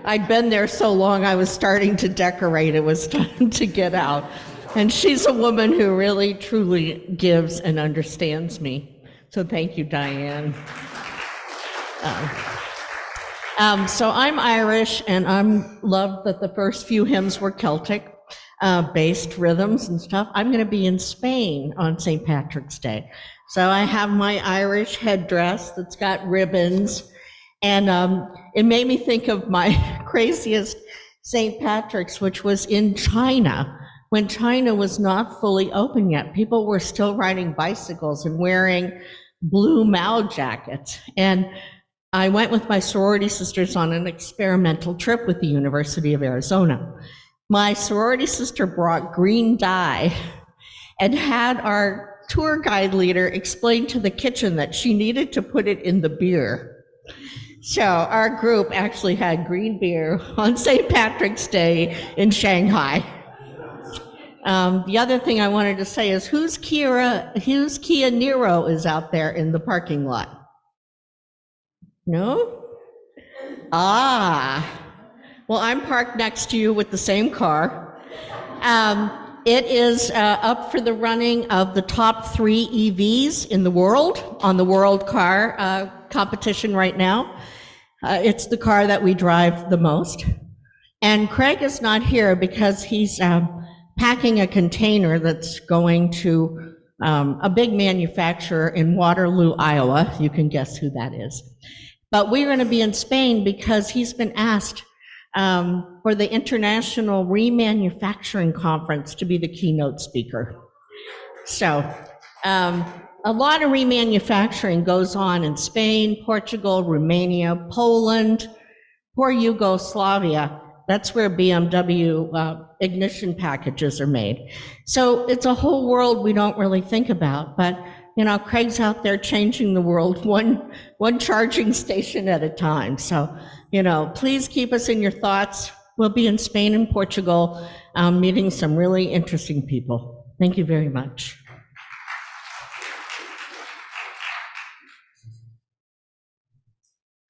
I'd been there so long, I was starting to decorate. It was time to get out. And she's a woman who really, truly gives and understands me. So thank you, Diane. So I'm Irish, and I'm loved that the first few hymns were Celtic. Based rhythms and stuff. I'm going to be in Spain on St. Patrick's Day. So I have my Irish headdress that's got ribbons, and it made me think of my craziest St. Patrick's, which was in China, when China was not fully open yet. People were still riding bicycles and wearing blue Mao jackets. And I went with my sorority sisters on an experimental trip with the University of Arizona. My sorority sister brought green dye and had our tour guide leader explain to the kitchen that she needed to put it in the beer. So our group actually had green beer on St. Patrick's Day in Shanghai. The other thing I wanted to say is whose Kia Niro is out there in the parking lot? No? Ah. Well, I'm parked next to you with the same car. It is up for the running of the top 3 EVs in the world on the World Car competition right now. It's the car that we drive the most. And Craig is not here because he's packing a container that's going to a big manufacturer in Waterloo, Iowa. You can guess who that is. But we're going to be in Spain because he's been asked for the International Remanufacturing Conference to be the keynote speaker. So a lot of remanufacturing goes on in Spain, Portugal, Romania, Poland, poor Yugoslavia. That's where BMW ignition packages are made. So it's a whole world we don't really think about, but you know, Craig's out there changing the world one charging station at a time. So, you know, please keep us in your thoughts. We'll be in Spain and Portugal meeting some really interesting people. Thank you very much.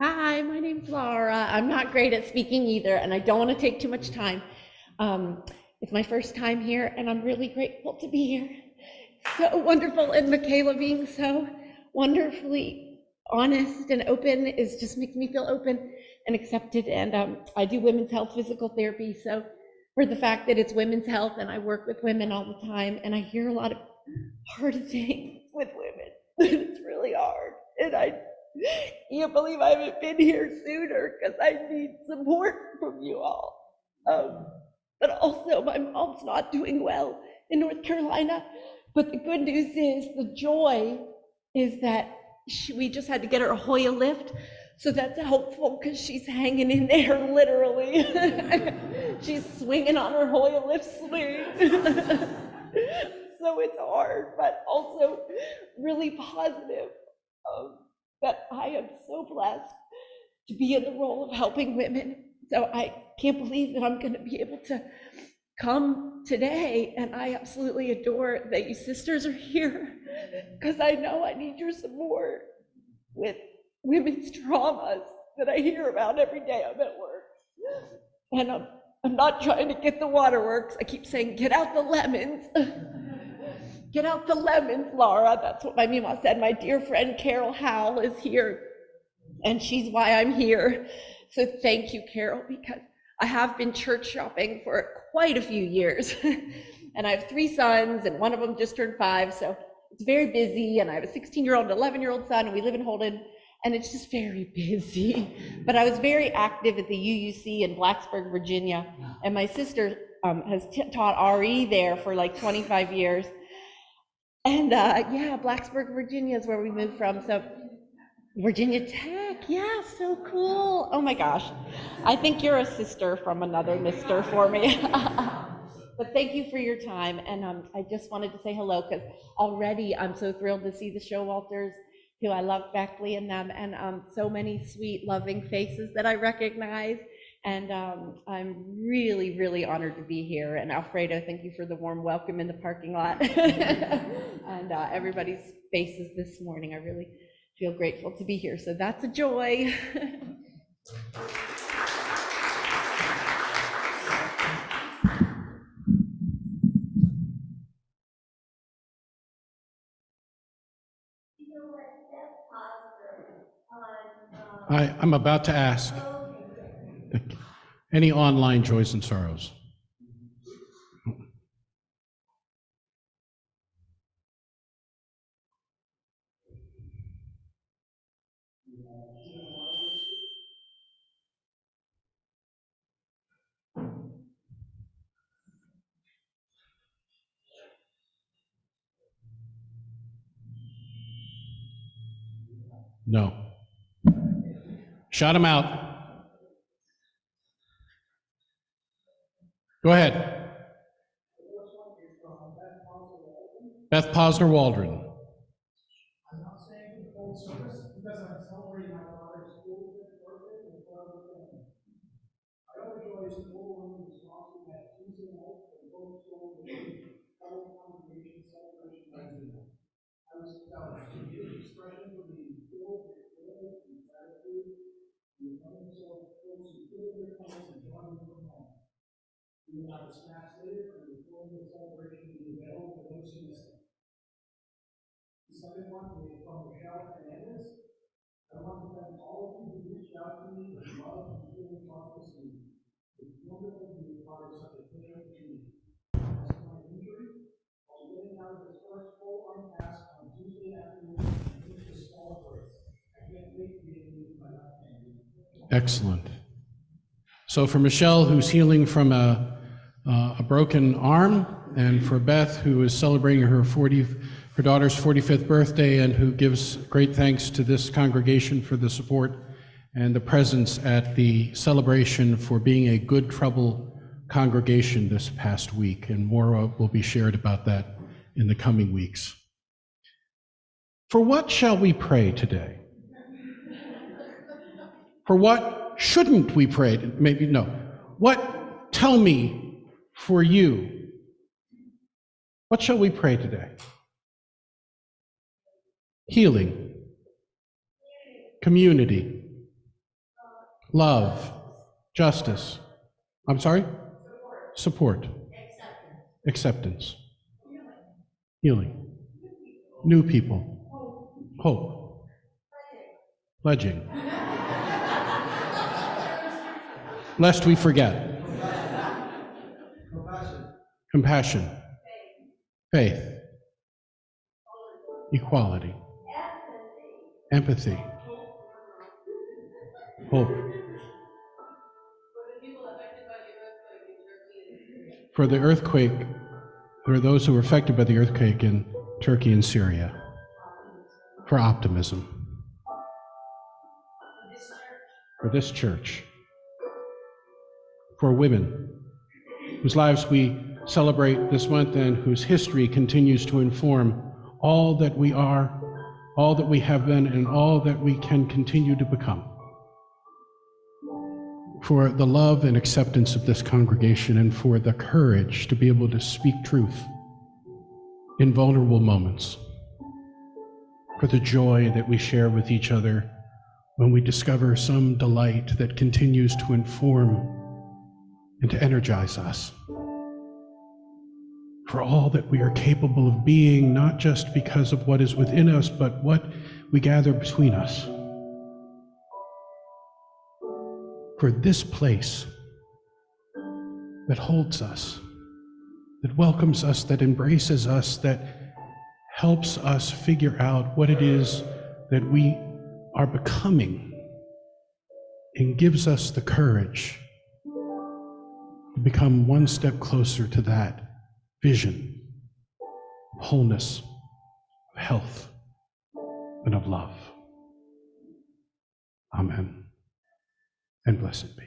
Hi, my name's Laura. I'm not great at speaking either, and I don't want to take too much time. It's my first time here, and I'm really grateful to be here. So wonderful, and Michaela being so wonderfully honest and open is just makes me feel open and accepted. And I do women's health physical therapy, so for the fact that it's women's health and I work with women all the time, and I hear a lot of hard things with women. It's really hard, and I can't believe I haven't been here sooner because I need support from you all. But also, my mom's not doing well in North Carolina. But the good news is, the joy is that we just had to get her a Hoya lift. So that's helpful because she's hanging in there literally. She's swinging on her Hoya lift swing. So it's hard, but also really positive. That I am so blessed to be in the role of helping women. So I can't believe that I'm going to be able to come today, and I absolutely adore that you sisters are here because I know I need your support with women's traumas that I hear about every day I'm at work. And I'm not trying to get the waterworks. I keep saying, get out the lemons. Get out the lemons, Laura. That's what my Mima said. My dear friend Carol Howell is here, and she's why I'm here. So thank you, Carol, because I have been church shopping for quite a few years. And I have 3 sons, and one of them just turned 5, so it's very busy. And I have a 16-year-old and 11-year-old son, and we live in Holden, and it's just very busy. But I was very active at the UUC in Blacksburg, Virginia, and my sister has taught RE there for like 25 years. And yeah, Blacksburg, Virginia is where we moved from. So Virginia Tech, yeah, so cool. Oh my gosh. I think you're a sister from another mister for me. But thank you for your time. And I just wanted to say hello because already I'm so thrilled to see the Showalters, who I love Beckley and them, and so many sweet, loving faces that I recognize. And I'm really, really honored to be here. And Alfredo, thank you for the warm welcome in the parking lot. And everybody's faces this morning. I really feel grateful to be here. So that's a joy. I'm about to ask. Any online joys and sorrows? No. Shout them out. Go ahead. Beth Posner Waldron. I'm not saying the full service because I'm celebrating my daughter's 45th birthday with her family. My other joy is the overwhelming response we had Tuesday night for the book store with the fellow congregation celebration Wednesday. I was ecstatic to hear the expression of being filled with joy and gratitude, and the many folks who filled their comments and joined me from home. We will have a snacks later, and the full celebration will be available for those who missed it. The second one is from Michelle Hernandez. I want to thank all of you who reached out to me with love and feeling thoughtful to me. It's wonderful to be a part of such a caring community. As for my injury, while getting out of this first full arm cast on Tuesday afternoon, I finished a small break. I can't wait to be able to my left hand. Excellent. So for Michelle, who's healing from a broken arm, and for Beth, who is celebrating her daughter's 45th birthday, and who gives great thanks to this congregation for the support and the presence at the celebration for being a Good Trouble congregation this past week, and more will be shared about that in the coming weeks. For what shall we pray today? For what shouldn't we pray? Maybe no. What, tell me, for you, what shall we pray today? Healing, community, love, justice. I'm sorry? Support. Acceptance. Healing. New people. Hope. Pledging. Lest we forget. Compassion. Faith. Equality. Empathy. Hope. For the earthquake, for those who were affected by the earthquake in Turkey and Syria. For optimism. For this church. For women, whose lives we celebrate this month and whose history continues to inform all that we are, all that we have been, and all that we can continue to become. For the love and acceptance of this congregation, and for the courage to be able to speak truth in vulnerable moments. For the joy that we share with each other when we discover some delight that continues to inform and to energize us for all that we are capable of being, not just because of what is within us, but what we gather between us. For this place that holds us, that welcomes us, that embraces us, that helps us figure out what it is that we are becoming, and gives us the courage to become one step closer to that vision of wholeness, of health, and of love. Amen. And blessed be.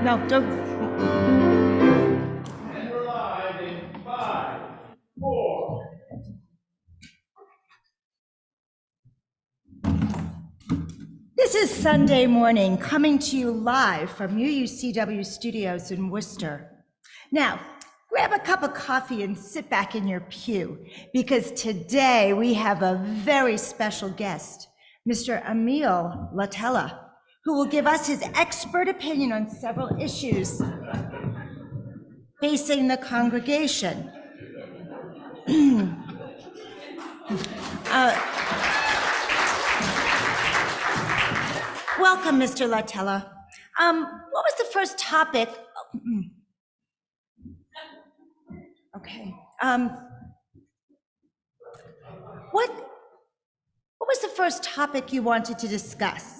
No, don't. And we're live in 5, 4. This is Sunday morning, coming to you live from UUCW studios in Worcester. Now, grab a cup of coffee and sit back in your pew, because today we have a very special guest, Mr. Emil Latella, who will give us his expert opinion on several issues facing the congregation. Welcome, Mr. Latella. What was the first topic? Okay. What was the first topic you wanted to discuss?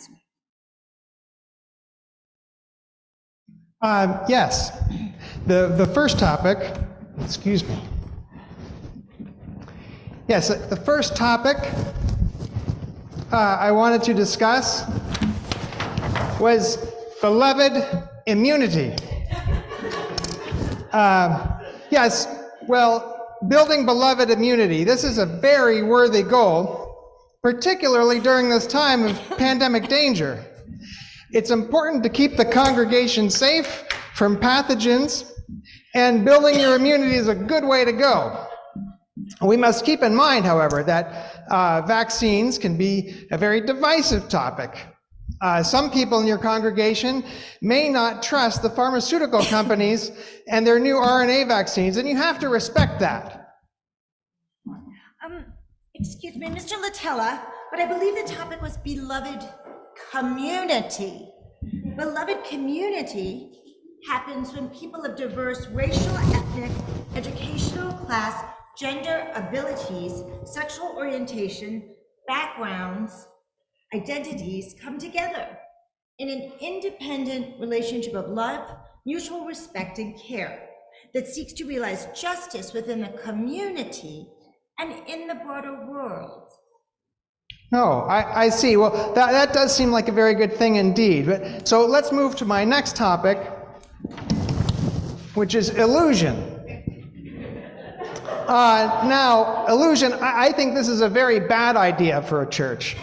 Yes. The first topic, excuse me. Yes, the first topic I wanted to discuss was beloved immunity. Yes, well, building beloved immunity. This is a very worthy goal, particularly during this time of pandemic danger. It's important to keep the congregation safe from pathogens, and building your immunity is a good way to go. We must keep in mind, however, that vaccines can be a very divisive topic. Some people in your congregation may not trust the pharmaceutical companies and their new RNA vaccines, and you have to respect that. Excuse me, Mr. Latella, but I believe the topic was beloved community. Beloved community happens when people of diverse racial, ethnic, educational class, gender, abilities, sexual orientation, backgrounds, identities come together in an independent relationship of love, mutual respect, and care that seeks to realize justice within the community and in the broader world. Oh, I see. Well, that does seem like a very good thing indeed. But so let's move to my next topic, which is illusion. Now, illusion, I think this is a very bad idea for a church,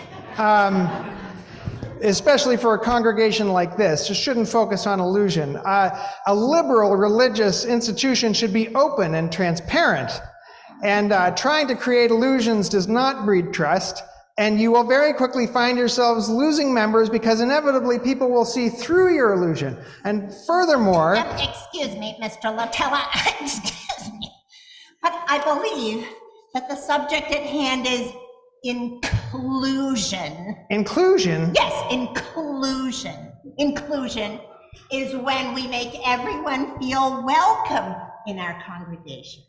especially for a congregation like this. Just shouldn't focus on illusion. A liberal religious institution should be open and transparent, and trying to create illusions does not breed trust, and you will very quickly find yourselves losing members because inevitably people will see through your illusion. And furthermore... Excuse me, Mr. Latella, excuse me. But I believe that the subject at hand is inclusion. Inclusion? Yes, inclusion. Inclusion is when we make everyone feel welcome in our congregation.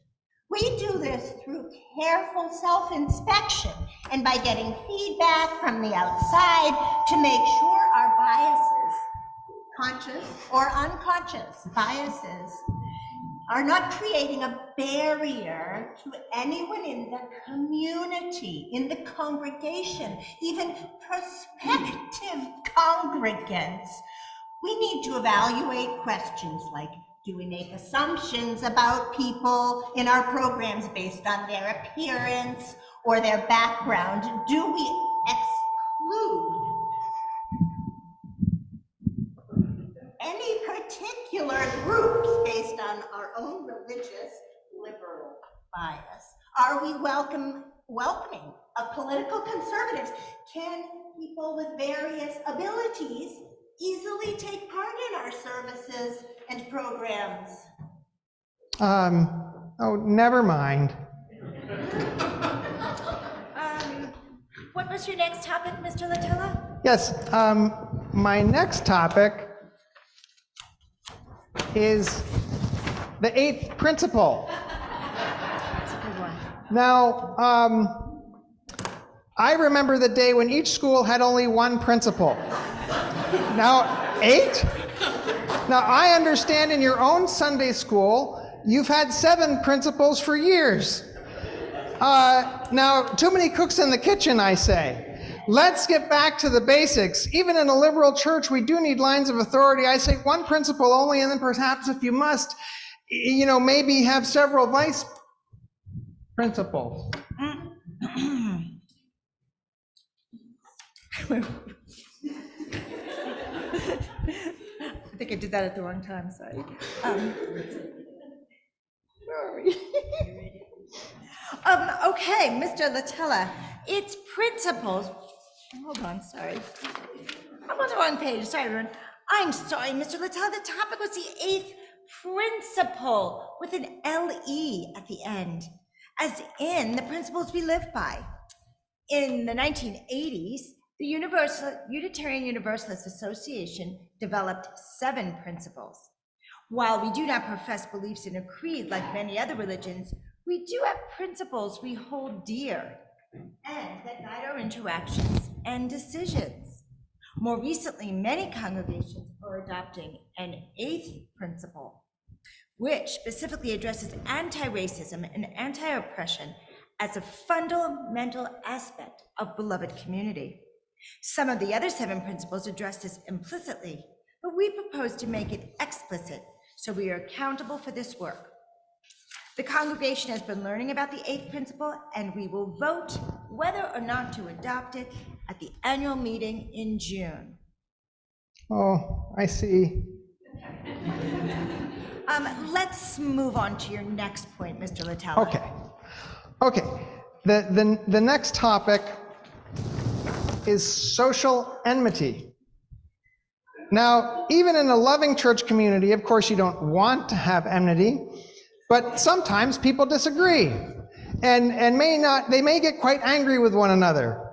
We do this through careful self-inspection and by getting feedback from the outside to make sure our biases, conscious or unconscious biases, are not creating a barrier to anyone in the community, in the congregation, even prospective congregants. We need to evaluate questions like, do we make assumptions about people in our programs based on their appearance or their background? Do we exclude any particular groups based on our own religious liberal bias? Are we welcoming of political conservatives? Can people with various abilities easily take part in our services and programs? Oh, never mind. What was your next topic, Mr. Latella? Yes, my next topic is the 8th principle. That's a good one. Now, I remember the day when each school had only one principal. Now, 8? Now, I understand in your own Sunday school, you've had 7 principals for years. Now, too many cooks in the kitchen, I say. Let's get back to the basics. Even in a liberal church, we do need lines of authority. I say one principal only, and then perhaps if you must, maybe have several vice principals. I think I did that at the wrong time, sorry. Okay, Mr. Latella, it's principles. Hold on, sorry. I'm on the wrong page, sorry, everyone. I'm sorry, Mr. Latella, the topic was the 8th principle with an L-E at the end, as in the principles we live by. In the 1980s, the Unitarian Universalist Association developed 7 principles. While we do not profess beliefs in a creed like many other religions, we do have principles we hold dear and that guide our interactions and decisions. More recently, many congregations are adopting an 8th principle, which specifically addresses anti-racism and anti-oppression as a fundamental aspect of beloved community. Some of the other 7 principles address this implicitly, but we propose to make it explicit so we are accountable for this work. The congregation has been learning about the 8th principle, and we will vote whether or not to adopt it at the annual meeting in June. Oh, I see. Let's move on to your next point, Mr. Latella. Okay. The next topic is social enmity. Now, even in a loving church community, of course, you don't want to have enmity, but sometimes people disagree and they may get quite angry with one another.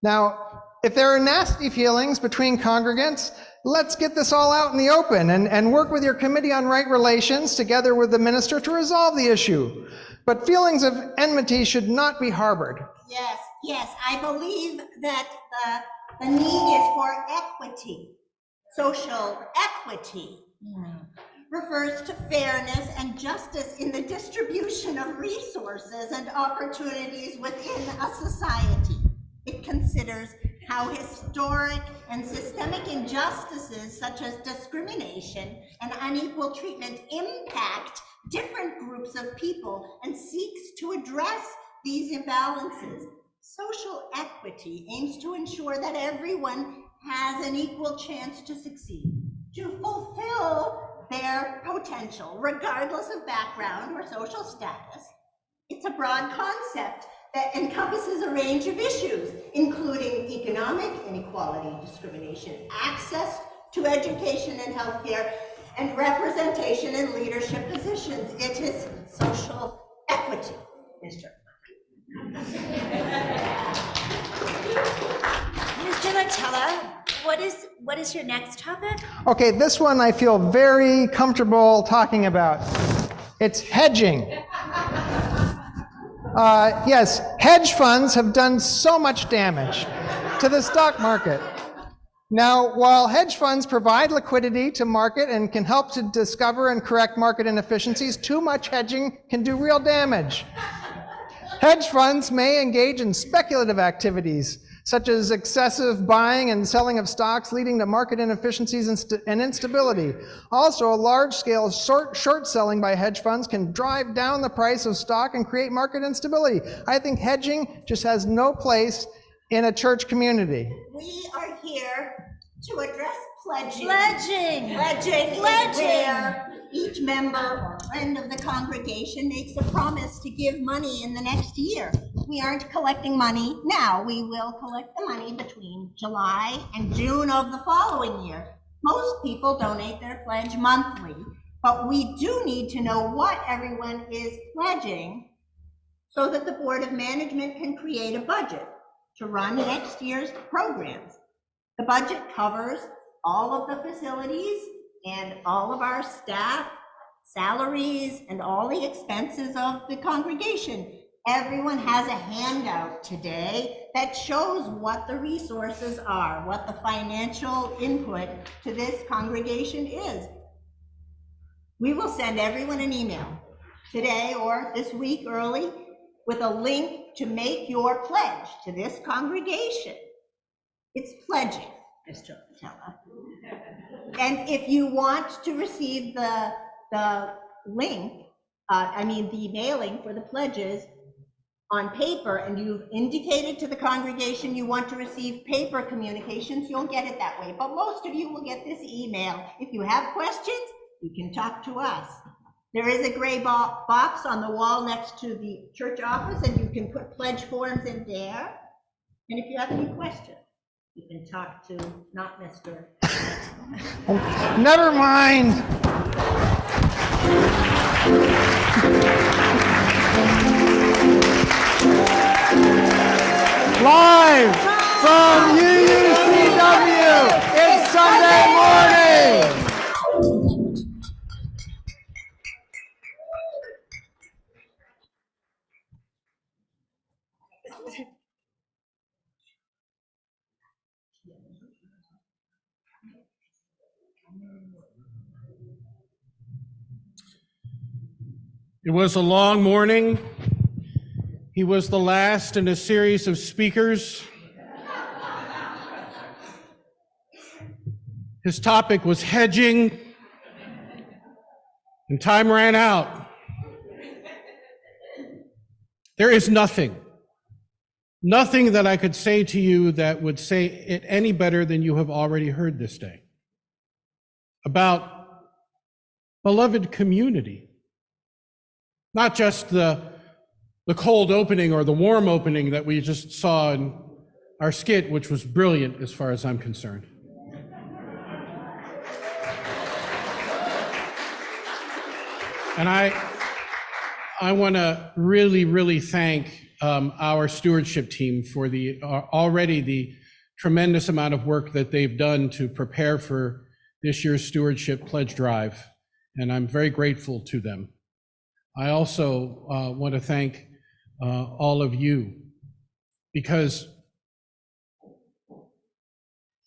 Now, if there are nasty feelings between congregants, let's get this all out in the open and work with your committee on right relations together with the minister to resolve the issue. But feelings of enmity should not be harbored. Yes, I believe that the need is for equity. Social equity refers to fairness and justice in the distribution of resources and opportunities within a society. It considers how historic and systemic injustices such as discrimination and unequal treatment impact different groups of people and seeks to address these imbalances. Social equity aims to ensure that everyone has an equal chance to succeed, to fulfill their potential, regardless of background or social status. It's a broad concept that encompasses a range of issues, including economic inequality, discrimination, access to education and healthcare, and representation in leadership positions. It is social equity, Mr. Mr. Latella, what is your next topic? Okay, this one I feel very comfortable talking about. It's hedging. Yes, hedge funds have done so much damage to the stock market. Now, while hedge funds provide liquidity to market and can help to discover and correct market inefficiencies, too much hedging can do real damage. Hedge funds may engage in speculative activities, such as excessive buying and selling of stocks, leading to market inefficiencies and instability. Also, a large-scale short selling by hedge funds can drive down the price of stock and create market instability. I think hedging just has no place in a church community. We are here to address pledging. Pledging. Pledging. Pledging. Is where each member or friend of the congregation makes a promise to give money in the next year. We aren't collecting money now. We will collect the money between July and June of the following year. Most people donate their pledge monthly, but we do need to know what everyone is pledging so that the Board of Management can create a budget to run next year's programs. The budget covers all of the facilities and all of our staff, salaries, and all the expenses of the congregation. Everyone has a handout today that shows what the resources are, what the financial input to this congregation is. We will send everyone an email today or this week early with a link to make your pledge to this congregation. It's pledging, Mr. Latella. And if you want to receive the link, the mailing for the pledges on paper, and you've indicated to the congregation you want to receive paper communications, you'll get it that way. But most of you will get this email. If you have questions, you can talk to us. There is a gray box on the wall next to the church office, and you can put pledge forms in there. And if you have any questions, you can talk to not Mr. Never mind. Live from UUCW, it's Sunday morning. It was a long morning. He was the last in a series of speakers. His topic was hedging, and time ran out. There is nothing that I could say to you that would say it any better than you have already heard this day about beloved community. Not just the cold opening or the warm opening that we just saw in our skit, which was brilliant as far as I'm concerned. And I want to really thank our stewardship team for already the tremendous amount of work that they've done to prepare for this year's Stewardship Pledge Drive, and I'm very grateful to them. I also want to thank all of you, because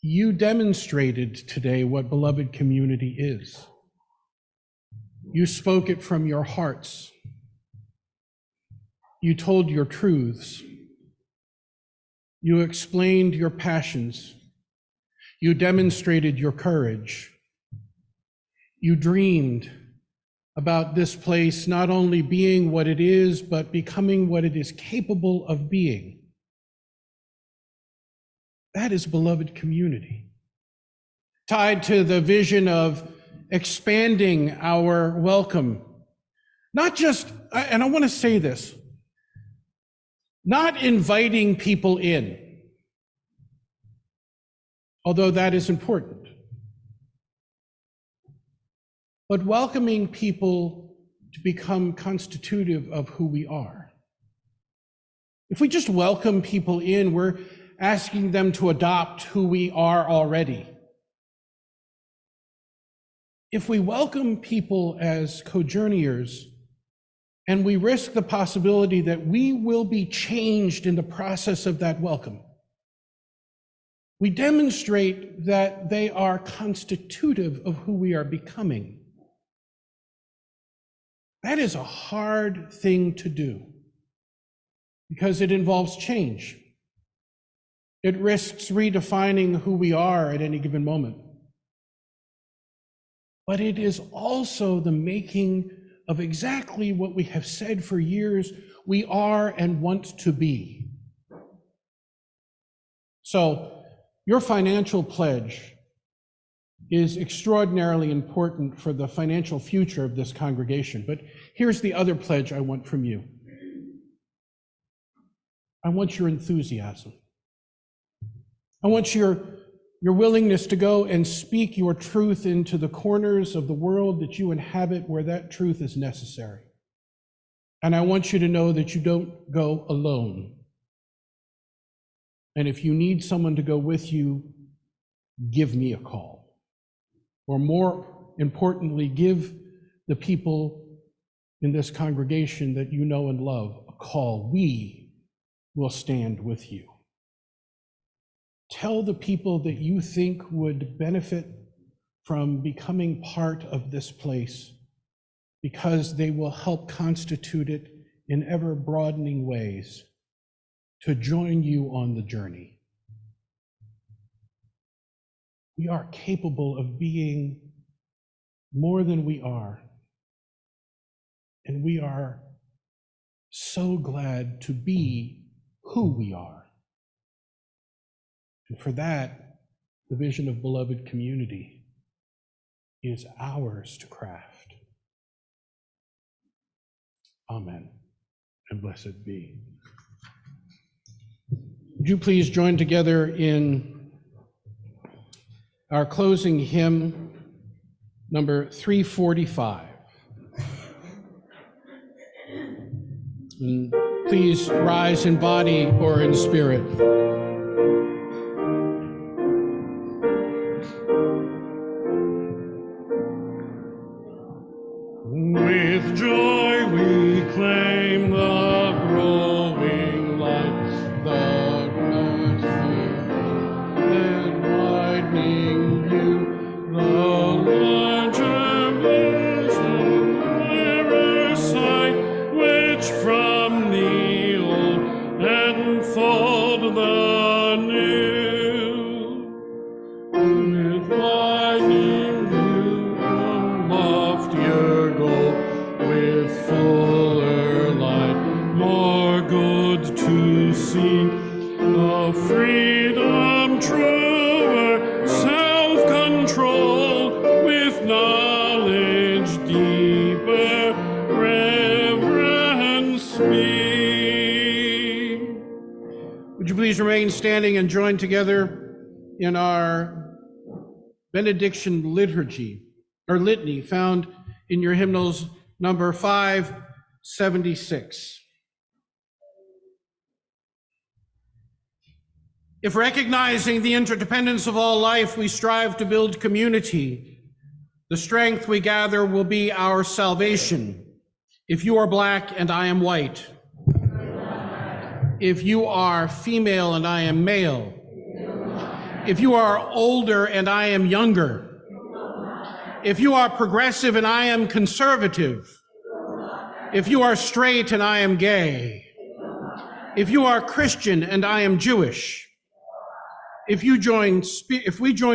you demonstrated today what beloved community is. You spoke it from your hearts. You told your truths. You explained your passions. You demonstrated your courage. You dreamed about this place not only being what it is, but becoming what it is capable of being. That is beloved community, tied to the vision of expanding our welcome. Not just, and I want to say this, not inviting people in, although that is important, but welcoming people to become constitutive of who we are. If we just welcome people in, we're asking them to adopt who we are already. If we welcome people as cojourneyers, and we risk the possibility that we will be changed in the process of that welcome, we demonstrate that they are constitutive of who we are becoming. That is a hard thing to do because it involves change. It risks redefining who we are at any given moment. But it is also the making of exactly what we have said for years we are and want to be. So, your financial pledge is extraordinarily important for the financial future of this congregation. But here's the other pledge I want from you. I want your enthusiasm. I want your willingness to go and speak your truth into the corners of the world that you inhabit where that truth is necessary. And I want you to know that you don't go alone. And if you need someone to go with you, give me a call. Or more importantly, give the people in this congregation that you know and love a call. We will stand with you. Tell the people that you think would benefit from becoming part of this place because they will help constitute it in ever broadening ways to join you on the journey. We are capable of being more than we are, and we are so glad to be who we are. And for that, the vision of beloved community is ours to craft. Amen, and blessed be. Would you please join together in our closing hymn, number 345. And please rise in body or in spirit. With joy we claim the growing light, the resting and widening view, the larger vision, clearer sight, which from the old enfold the new. With widening view, a loftier goal, with fuller light, more good to see, a freedom truer, self-control, with knowledge deeper, reverence me. Would you please remain standing and join together in our benediction liturgy, or litany, found in your hymnals number 576. If recognizing the interdependence of all life, we strive to build community, the strength we gather will be our salvation. If you are black and I am white, if you are female and I am male, if you are older and I am younger, if you are progressive and I am conservative, if you are straight and I am gay, If you are Christian and I am Jewish, if we join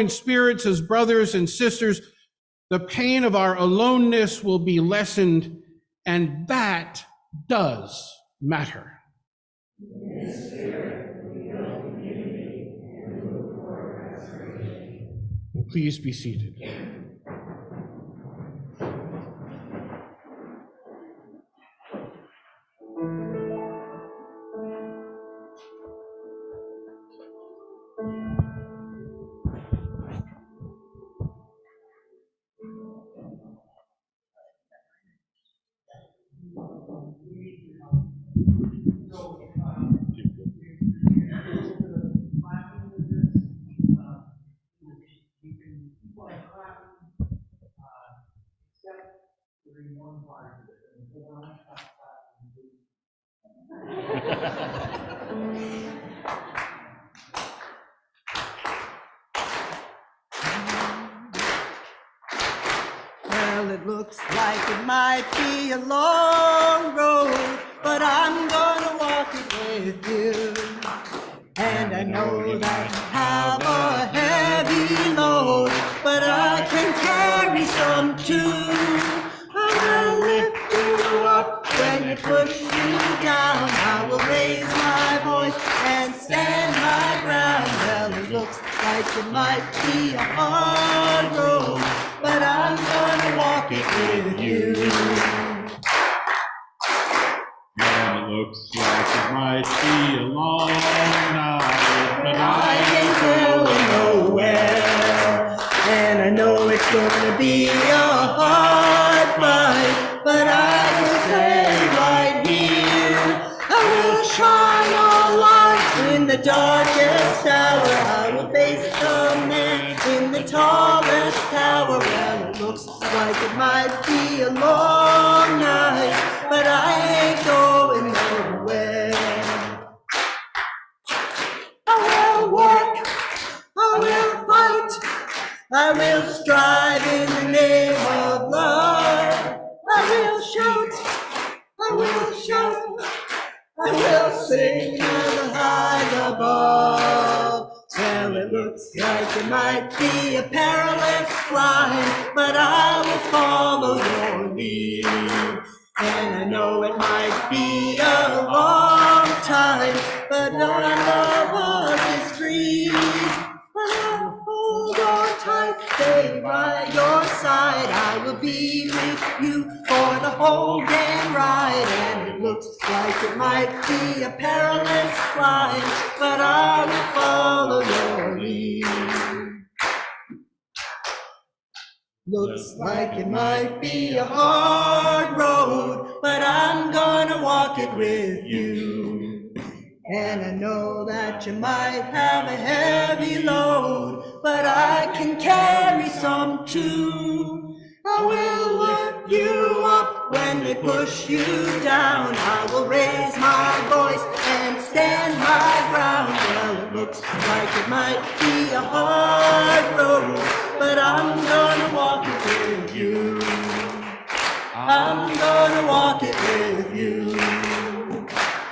spirits as brothers and sisters, the pain of our aloneness will be lessened, and that does matter. Please be seated. Well, it looks like it might be a long road, but I'm gonna walk it with you. And I know that you have a heavy load, but I can carry some too. I will lift you up when you push you down. I will raise my voice and stand my ground. Well, it looks like it might be a hard road, but I'm gonna walk it with you. And it looks like it might be a long night, but I ain't going nowhere. And I know it's gonna be a hard fight, but I will stay right here. I will shine a light in the darkest hour. I will face the man in the tallest tower. Well, it looks like it might be a long night, but I ain't going nowhere. I will work, I will fight, I will strive in the name of love. I will shout, I will shout, I will sing to the highs above. Well, it looks like it might be a perilous climb, but I will follow your lead. And I know it might be a long time, but none of us is free. But I'll hold on tight, stay by your side. I will be with you for the whole damn ride. And it looks like it might be a perilous climb, but I will follow your lead. Looks like it might be a hard road, but I'm gonna walk it with you. And I know that you might have a heavy load, but I can carry some too. I will lift you up when they push you down. I will raise my voice and stand my ground. Well, it looks like it might be a hard road, but I'm gonna walk it with you. I'm gonna walk it with you.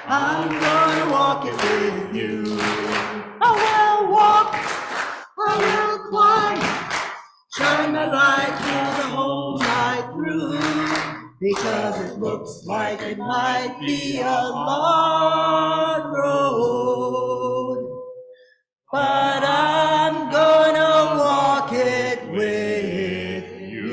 I'm gonna walk it with you. I will walk, I will climb, shine my light through the whole night through, because it looks like it might be a long road, but I'm gonna walk it with you.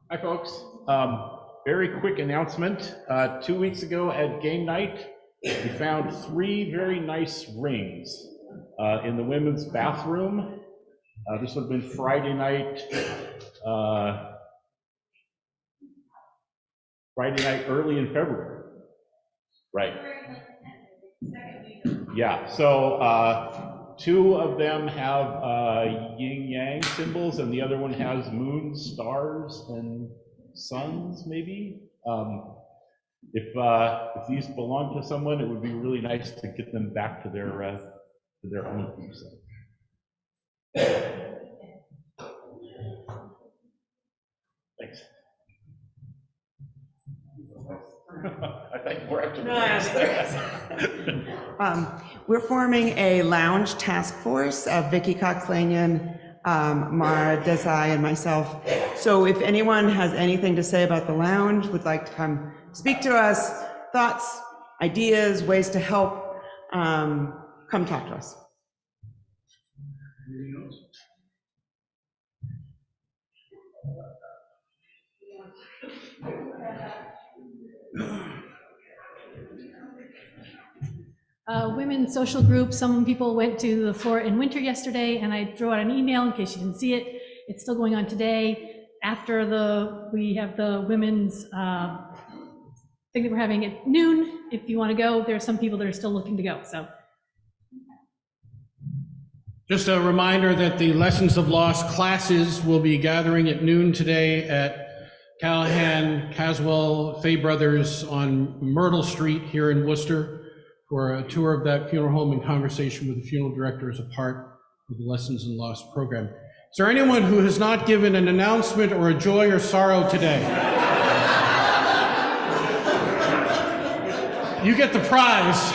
Hi, folks. Very quick announcement. 2 weeks ago at game night, we found 3 very nice rings in the women's bathroom. This would have been Friday night early in February. Right. Yeah, so 2 of them have yin-yang symbols, and the other one has moons, stars, and suns, maybe. if these belong to someone, it would be really nice to get them back to their own people. Thanks. I think we're up to we're forming a lounge task force of Vicki Cox-Lanyon, Mara Desai, and myself. So if anyone has anything to say about the lounge, would like to come speak to us, thoughts, ideas, ways to help, come talk to us. Women's social group, some people went to the floor in winter yesterday, and I threw out an email in case you didn't see it. It's still going on today. After we have the women's thing that we're having at noon. If you want to go, there are some people that are still looking to go, so. Just a reminder that the Lessons of Lost classes will be gathering at noon today at Callahan, Caswell, Fay Brothers on Myrtle Street here in Worcester for a tour of that funeral home and conversation with the funeral director as a part of the Lessons in Lost program. Is there anyone who has not given an announcement or a joy or sorrow today? You get the prize.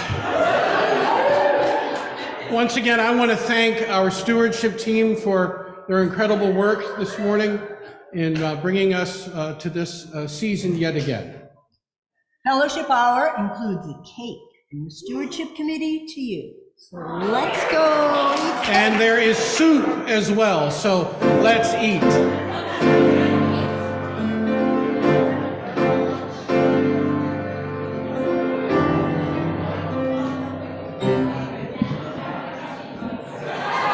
Once again, I want to thank our stewardship team for their incredible work this morning in bringing us to this season yet again. Fellowship hour includes a cake from the stewardship committee to you. So let's go. And there is soup as well, so let's eat.